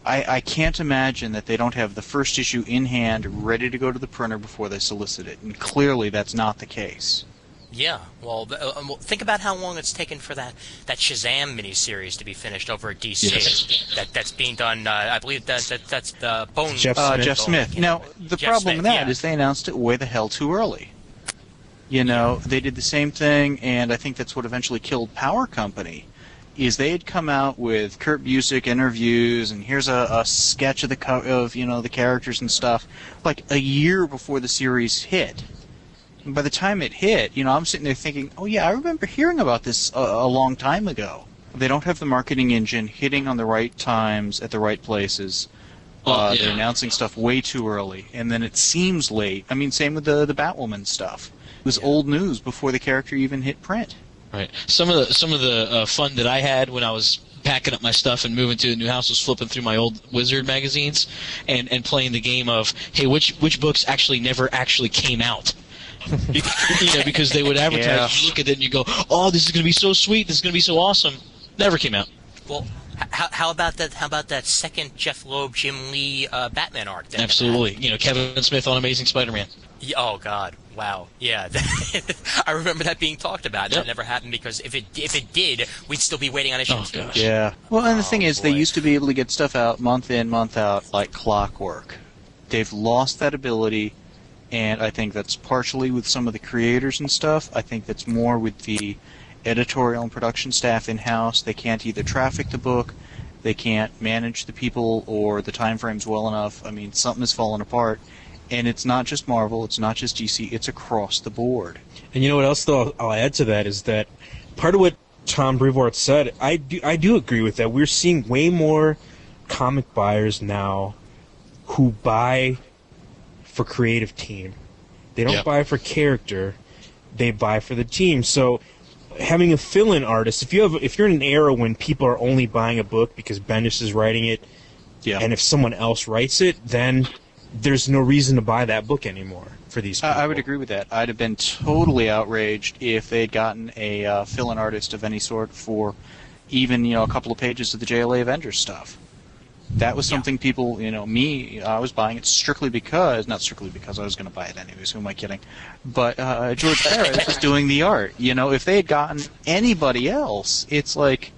I can't imagine that they don't have the first issue in hand, ready to go to the printer before they solicit it. And clearly that's not the case. Yeah, well, think about how long it's taken for that Shazam miniseries to be finished over at DC. Yes. That's being done. I believe that's the Bone. Jeff Smith. Jeff Smith. Now the Jeff problem Smith, with that yeah. is they announced it way the hell too early. They did the same thing, and I think that's what eventually killed Power Company. Is they had come out with Kurt Busiek interviews, and here's a sketch of the characters and stuff, like a year before the series hit. And by the time it hit, I'm sitting there thinking, oh yeah, I remember hearing about this a long time ago. They don't have the marketing engine hitting on the right times at the right places. They're announcing stuff way too early, and then it seems late. I mean, same with the Batwoman stuff. It was old news before the character even hit print. Right. Some of the fun that I had when I was packing up my stuff and moving to a new house was flipping through my old Wizard magazines and playing the game of, hey, which books actually never actually came out. Because they would advertise. Yeah. You look at it and you go, "Oh, this is going to be so sweet. This is going to be so awesome." Never came out. Well, how about that? How about that second Jeff Loeb, Jim Lee Batman arc? Absolutely. Kevin Smith on Amazing Spider-Man. Yeah, oh God! Wow. Yeah, I remember that being talked about. Yep. That never happened because if it did, we'd still be waiting on issue 2. gosh. Yeah. Well, and the thing is, they boy. used to be able to get stuff out month in, month out, like clockwork. They've lost that ability, and I think that's partially with some of the creators and stuff. I think that's more with the editorial and production staff in-house. They can't either traffic the book, they can't manage the people or the time frames well enough. I mean, something has fallen apart. And it's not just Marvel, it's not just DC, it's across the board. And you know what else, though, I'll add to that is that part of what Tom Brevoort said, I do agree with that. We're seeing way more comic buyers now who buy for creative team. They don't buy for character, they buy for the team. So having a fill-in artist, if you're in an era when people are only buying a book because Bendis is writing it, and if someone else writes it, then there's no reason to buy that book anymore for these people. I would agree with that. I'd have been totally outraged if they had gotten a fill-in artist of any sort for even, a couple of pages of the JLA Avengers stuff. That was something people, I was buying it strictly because, not strictly because I was going to buy it anyways, who am I kidding? But George Perez was doing the art. If they had gotten anybody else, it's like,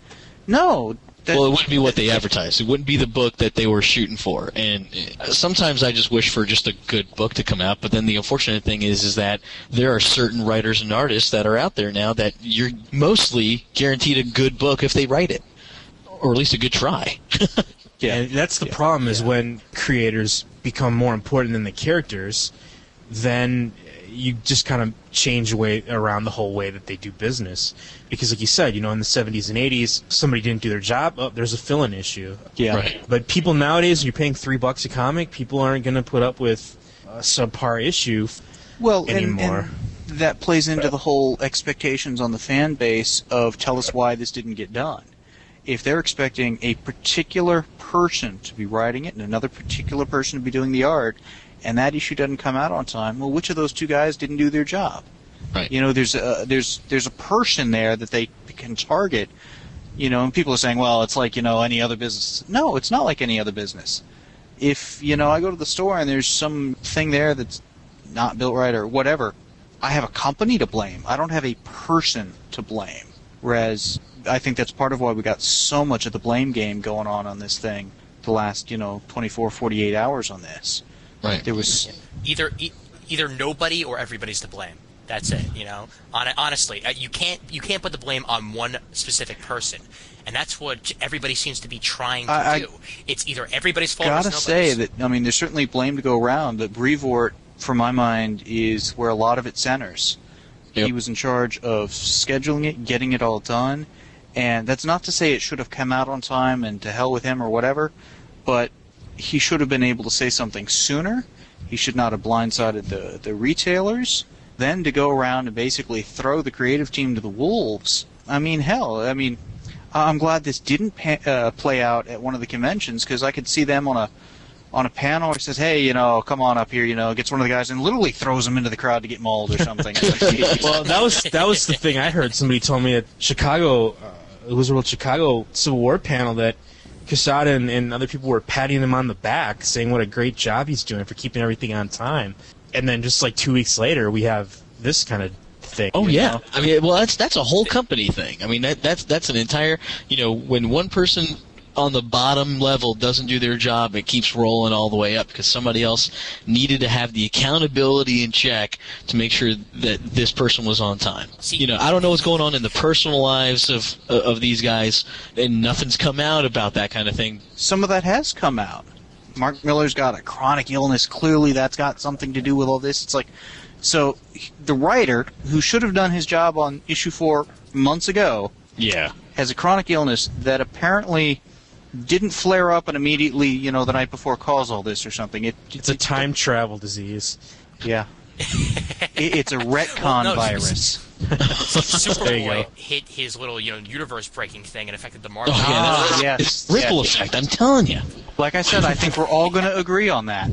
no. Well, it wouldn't be what they advertised. It wouldn't be the book that they were shooting for. And sometimes I just wish for just a good book to come out. But then the unfortunate thing is that there are certain writers and artists that are out there now that you're mostly guaranteed a good book if they write it, or at least a good try. And that's the problem is when creators become more important than the characters, then you just kind of change around the whole way that they do business. Because like you said, in the 70s and 80s, somebody didn't do their job, there's a fill-in issue. Yeah. Right. But people nowadays, you're paying $3 a comic, people aren't going to put up with a subpar issue anymore. And that plays into the whole expectations on the fan base of tell us why this didn't get done. If they're expecting a particular person to be writing it and another particular person to be doing the art, and that issue doesn't come out on time, well, which of those two guys didn't do their job? Right. There's a person there that they can target, and people are saying, well, it's like, any other business. No, it's not like any other business. If, I go to the store and there's some thing there that's not built right or whatever, I have a company to blame. I don't have a person to blame. Whereas I think that's part of why we got so much of the blame game going on this thing the last, 24, 48 hours on this. Right. There was either nobody or everybody's to blame. That's it. Honestly, you can't put the blame on one specific person, and that's what everybody seems to be trying to do. It's either everybody's fault or it's nobody's. Gotta say that there's certainly blame to go around. But Brevoort, for my mind, is where a lot of it centers. Yep. He was in charge of scheduling it, getting it all done, and that's not to say it should have come out on time and to hell with him or whatever, but he should have been able to say something sooner. He should not have blindsided the retailers. Then to go around and basically throw the creative team to the wolves. I'm glad this didn't play out at one of the conventions because I could see them on on a panel, he says, "Hey, come on up here," gets one of the guys and literally throws him into the crowd to get mauled or something. Well, that was the thing I heard. Somebody told me at Chicago, it was a World Chicago Civil War panel that Quesada and other people were patting him on the back, saying what a great job he's doing for keeping everything on time. And then just like 2 weeks later, we have this kind of thing. Oh yeah, I mean, well, that's a whole company thing. I mean, that's an entire, when one person on the bottom level doesn't do their job, it keeps rolling all the way up because somebody else needed to have the accountability in check to make sure that this person was on time. I don't know what's going on in the personal lives of these guys, and nothing's come out about that kind of thing. Some of that has come out. Mark Miller's got a chronic illness. Clearly, that's got something to do with all this. It's like, so the writer, who should have done his job on issue 4 months ago, has a chronic illness that apparently didn't flare up and immediately, the night before cause all this or something. It's a time travel disease. Yeah. It's a retcon virus. Superboy hit his little, universe-breaking thing and affected the Marvel. Yes. Ripple effect, I'm telling you. Like I said, I think we're all going to agree on that.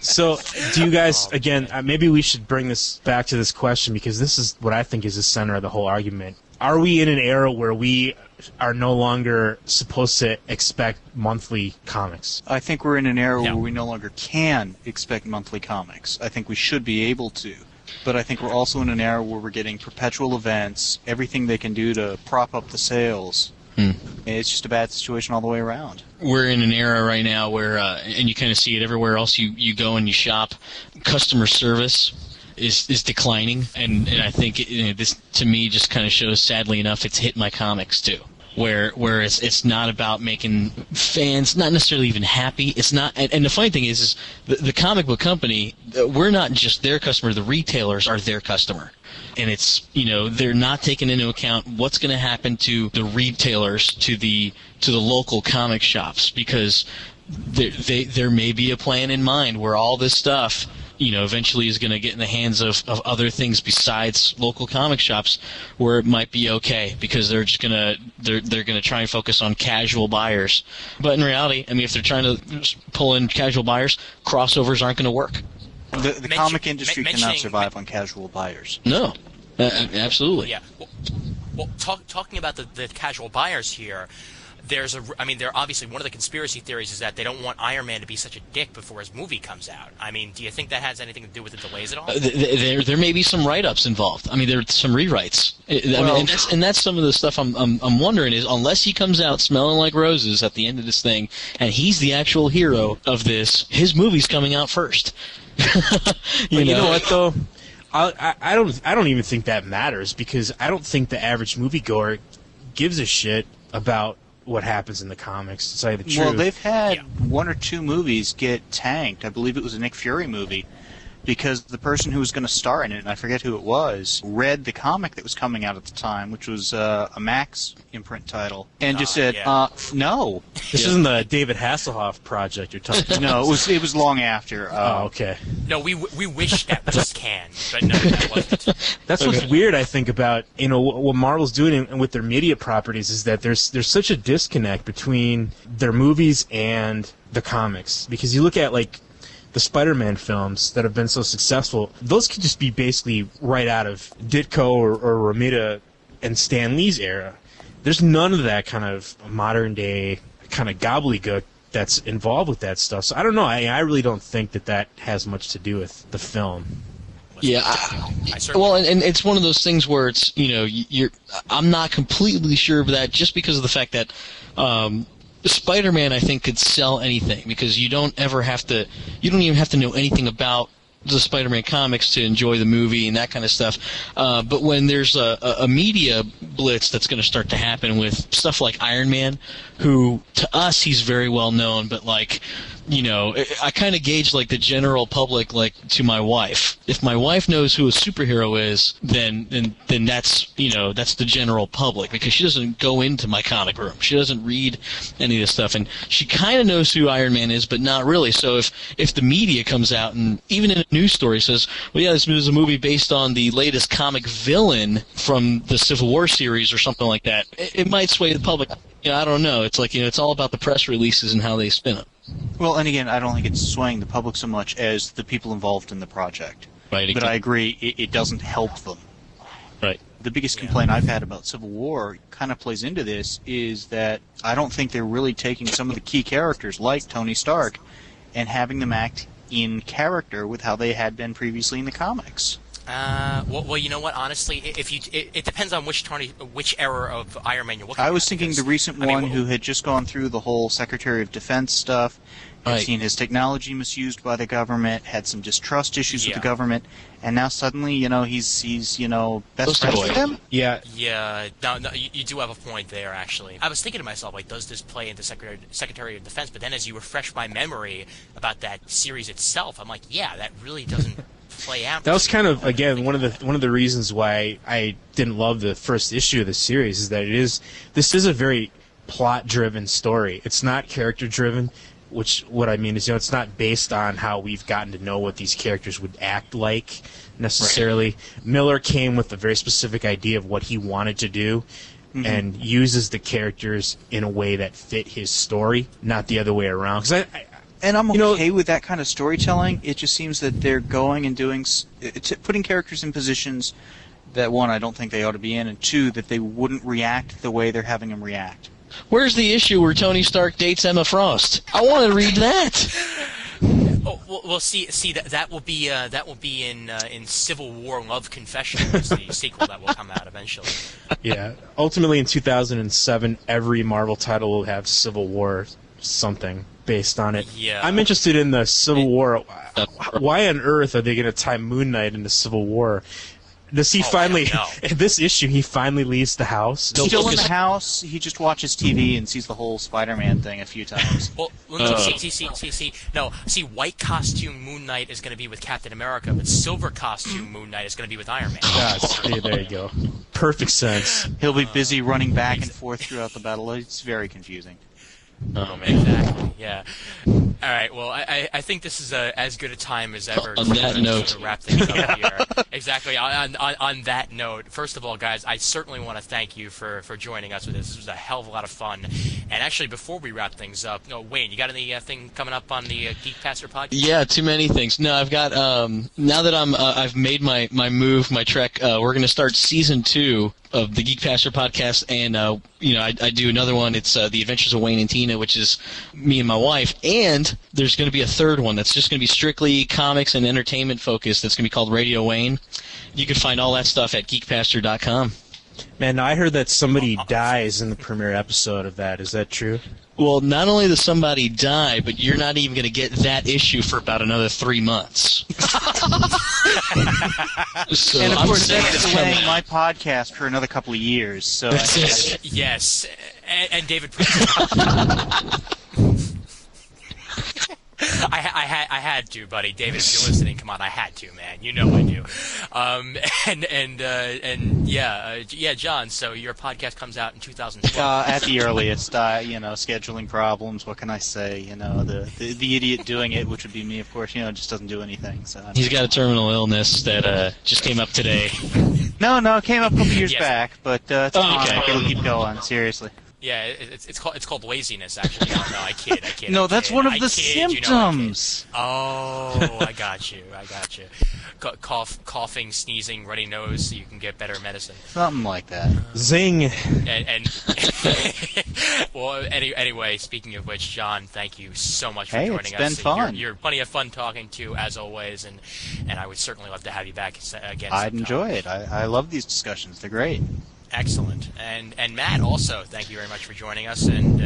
So, do you guys, again, maybe we should bring this back to this question because this is what I think is the center of the whole argument. Are we in an era where we are no longer supposed to expect monthly comics? I think we're in an era where we no longer can expect monthly comics. I think we should be able to. But I think we're also in an era where we're getting perpetual events, everything they can do to prop up the sales. It's just a bad situation all the way around. We're in an era right now where, and you kind of see it everywhere else you go and you shop, customer service is declining, and I think this to me just kind of shows, sadly enough, it's hit my comics too. Where it's not about making fans not necessarily even happy. It's not, and the funny thing is the comic book company, we're not just their customer. The retailers are their customer, and it's they're not taking into account what's going to happen to the retailers, to the local comic shops, because there may be a plan in mind where all this stuff eventually is going to get in the hands of other things besides local comic shops, where it might be okay because they're just gonna try and focus on casual buyers. But in reality, I mean, if they're trying to pull in casual buyers, crossovers aren't going to work. The comic industry cannot survive on casual buyers. No, absolutely. Yeah. Well, talking about the casual buyers here. There obviously one of the conspiracy theories is that they don't want Iron Man to be such a dick before his movie comes out. I mean, do you think that has anything to do with the delays at all? There may be some write-ups involved. I mean, there's some rewrites. That's some of the stuff I'm wondering is, unless he comes out smelling like roses at the end of this thing, and he's the actual hero of this, his movie's coming out first. You know what though? I don't even think that matters, because I don't think the average moviegoer gives a shit about what happens in the comics, to tell you the truth. Well, they've had one or two movies get tanked. I believe it was a Nick Fury movie, because the person who was going to star in it, and I forget who it was, read the comic that was coming out at the time, which was a Max imprint title, and just said, no. This isn't the David Hasselhoff project you're talking about. No, it was long after. Okay. No, we wish that was canned, but no, that wasn't. That's what's weird, I think, about what Marvel's doing with their media properties, is that there's such a disconnect between their movies and the comics. Because you look at the Spider-Man films that have been so successful, those could just be basically right out of Ditko or Romita and Stan Lee's era. There's none of that kind of modern-day kind of gobbledygook that's involved with that stuff. So I don't know. I really don't think that has much to do with the film. Yeah, and it's one of those things where it's, I'm not completely sure of that, just because of the fact that Spider-Man, I think, could sell anything, because you don't even have to know anything about the Spider-Man comics to enjoy the movie and that kind of stuff. But when there's a media blitz that's going to start to happen with stuff like Iron Man, who to us he's very well known, but I kind of gauge the general public to my wife. If my wife knows who a superhero is, then that's that's the general public, because she doesn't go into my comic room. She doesn't read any of this stuff, and she kind of knows who Iron Man is, but not really. So if the media comes out and even in a news story says, well, yeah, this is a movie based on the latest comic villain from the Civil War series or something like that, it might sway the public. I don't know. It's like, it's all about the press releases and how they spin it. Well, and again, I don't think it's swaying the public so much as the people involved in the project. Right. But I agree, it doesn't help them. Right. The biggest complaint I've had about Civil War kind of plays into this is that I don't think they're really taking some of the key characters, like Tony Stark, and having them act in character with how they had been previously in the comics. Well, you know what? Honestly, it depends on which era of Iron Man you're looking at. I was thinking the recent one who had just gone through the whole Secretary of Defense stuff, had seen his technology misused by the government, had some distrust issues with the government, and now suddenly, he's best friends with him? Yeah. Yeah, no, you do have a point there, actually. I was thinking to myself, like, does this play into Secretary of Defense? But then as you refresh my memory about that series itself, I'm like, yeah, that really doesn't play out. That was kind of, again, one of the reasons why I didn't love the first issue of the series, is that this is a very plot-driven story. It's not character-driven. What I mean is, it's not based on how we've gotten to know what these characters would act like, necessarily. Right. Miller came with a very specific idea of what he wanted to do, and uses the characters in a way that fit his story, not the other way around. And I'm okay with that kind of storytelling. It just seems that they're going and doing, putting characters in positions that, one, I don't think they ought to be in, and two, that they wouldn't react the way they're having them react. Where's the issue where Tony Stark dates Emma Frost? I want to read that. Oh, well, see, that will be in Civil War: Love Confessions, the sequel that will come out eventually. Yeah, ultimately in 2007, every Marvel title will have Civil War something based on it. Yeah. I'm interested in the Civil War. Why on earth are they going to tie Moon Knight into Civil War? Does he finally, in this issue, he finally leaves the house? Still in the house, he just watches TV and sees the whole Spider-Man thing a few times. Well, see, white costume Moon Knight is going to be with Captain America, but silver costume Moon Knight is going to be with Iron Man. There you go. Perfect sense. He'll be busy running back and forth throughout the battle. It's very confusing. Oh, man. Exactly, yeah. All right, well, I think this is as good a time as ever to wrap things up here. Exactly, on that note, first of all, guys, I certainly want to thank you for joining us with this. This was a hell of a lot of fun. And actually, before we wrap things up, Wayne, you got anything coming up on the Geek Pastor podcast? Yeah, too many things. No, I've got, now that I've made my move, my trek, we're going to start Season 2 of the Geek Pastor podcast, and I do another one. It's The Adventures of Wayne and Tina, which is me and my wife, and there's going to be a third one that's just going to be strictly comics and entertainment focused. That's going to be called Radio Wayne. You can find all that stuff at geekpastor.com. Man, I heard that somebody dies in the premiere episode of that. Is that true? Well, not only does somebody die, but you're not even going to get that issue for about another 3 months. So and of course, that's delaying my podcast for another couple of years. So yes, and David. I had to, buddy. David, if you're listening, come on, I had to, man. You know I do. John. So your podcast comes out in 2012. At the earliest, scheduling problems. What can I say? The idiot doing it, which would be me, of course. Just doesn't do anything. So he's got a terminal illness that just came up today. No, it came up a couple years back, but it's fine. It'll keep going. Seriously. Yeah, it's called laziness, actually. No, I kid. No, that's one of the symptoms. I got you. Coughing, sneezing, runny nose, so you can get better medicine. Something like that. Zing. And well, anyway, speaking of which, John, thank you so much for joining us. It's been fun. You're plenty of fun talking to, as always, and I would certainly love to have you back again. I'd enjoy it. I love these discussions. They're great. Excellent. And Matt, also, thank you very much for joining us, and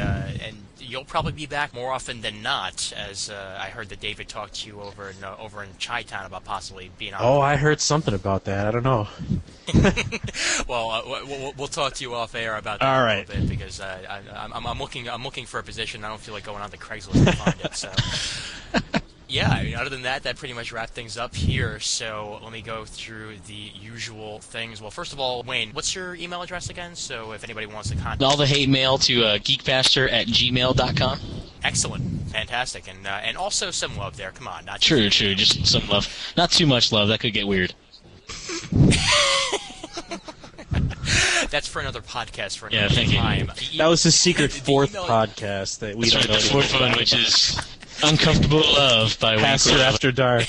you'll probably be back more often than not, as I heard that David talked to you over in Chi-Town about possibly being on. Oh, I heard something about that. I don't know. Well, we'll talk to you off air about that a little bit, because I'm looking for a position. I don't feel like going on the Craigslist to find it. So. Yeah, I mean, other than that pretty much wrapped things up here. So let me go through the usual things. Well, first of all, Wayne, what's your email address again? So if anybody wants to contact all the hate mail to geekpastor@gmail.com. Excellent, fantastic, and also some love there. Come on, not true, just some love, not too much love. That could get weird. That's for another podcast for Yeah, another thank you. time. That was his secret The fourth email- podcast that we That's don't right, the know fourth one, which is Uncomfortable Love by Pastor Wayne After Dark.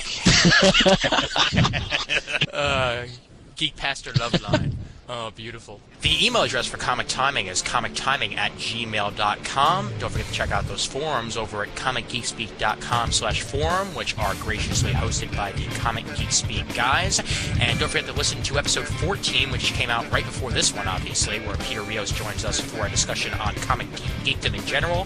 Geek Pastor Love Line. Oh, beautiful. The email address for Comic Timing is comictiming@gmail.com. Don't forget to check out those forums over at comicgeekspeak.com/forum, which are graciously hosted by the Comic Geek Speak guys. And don't forget to listen to episode 14, which came out right before this one, obviously, where Peter Rios joins us for a discussion on comic geekdom in general.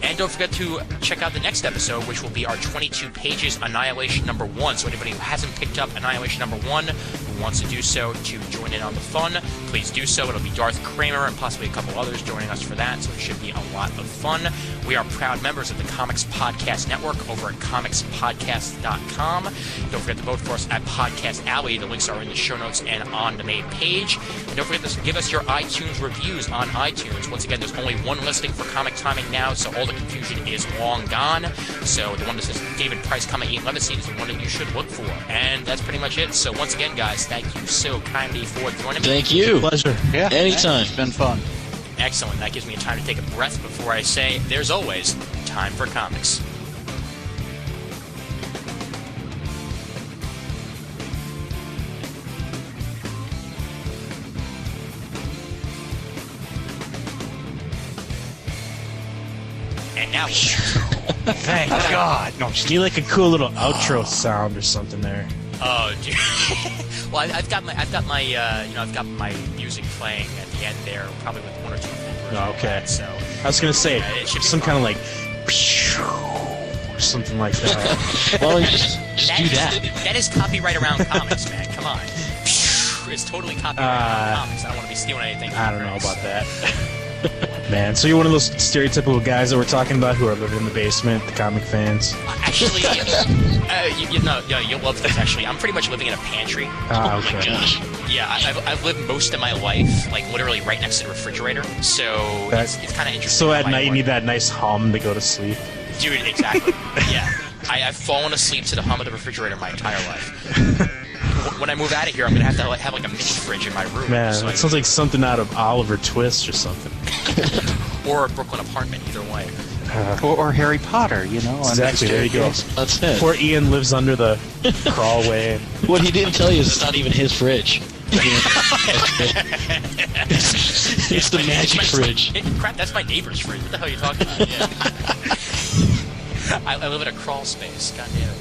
And don't forget to check out the next episode, which will be our 22 pages Annihilation number 1. So anybody who hasn't picked up Annihilation number 1, who wants to do so to join in on the fun, please do so. It'll be Darth Kramer and possibly a couple others joining us for that, so it should be a lot of fun. We are proud members of the Comics Podcast Network over at comicspodcast.com. Don't forget to vote for us at Podcast Alley. The links are in the show notes and on the main page. And don't forget to give us your iTunes reviews on iTunes. Once again, there's only one listing for Comic Timing now, so all the confusion is long gone. So the one that says David Price, Ian Levesine is the one that you should look for. And that's pretty much it. So once again, guys, thank you so kindly for joining me. Thank you. Pleasure. Yeah, Anytime. It's been fun. Excellent. That gives me time to take a breath before I say, there's always time for comics. And now, Thank God. No, just need like a cool little outro sound or something there. oh, dude. Well, I've got my music playing at the end there, probably with one or two fingers. Oh, okay. So I was gonna say it should be some kind of fun. like something like that. Why don't you just do that? That is copyright around comics, man. Come on. It's totally copyright around comics. I don't want to be stealing anything. I don't know about that. Man, so you're one of those stereotypical guys that we're talking about who are living in the basement, the comic fans. Actually, you'll love this. Actually, I'm pretty much living in a pantry. Ah, Oh my okay. gosh. Yeah, I've lived most of my life, like literally right next to the refrigerator. So it's kind of interesting. So how at my night you work- need that nice hum to go to sleep. Dude, exactly. Yeah, I've fallen asleep to the hum of the refrigerator my entire life. When I move out of here, I'm gonna have to have like a mini fridge in my room. Man, so I that sounds like something out of Oliver Twist or something. or a Brooklyn apartment, either way. Or Harry Potter, you know. Exactly, there you go. That's it. Poor Ian lives under the crawlway. What he didn't tell you is it's not even his fridge. It's the magic fridge. Crap, that's my neighbor's fridge. What the hell are you talking about? Yeah. I live in a crawl space. God damn it.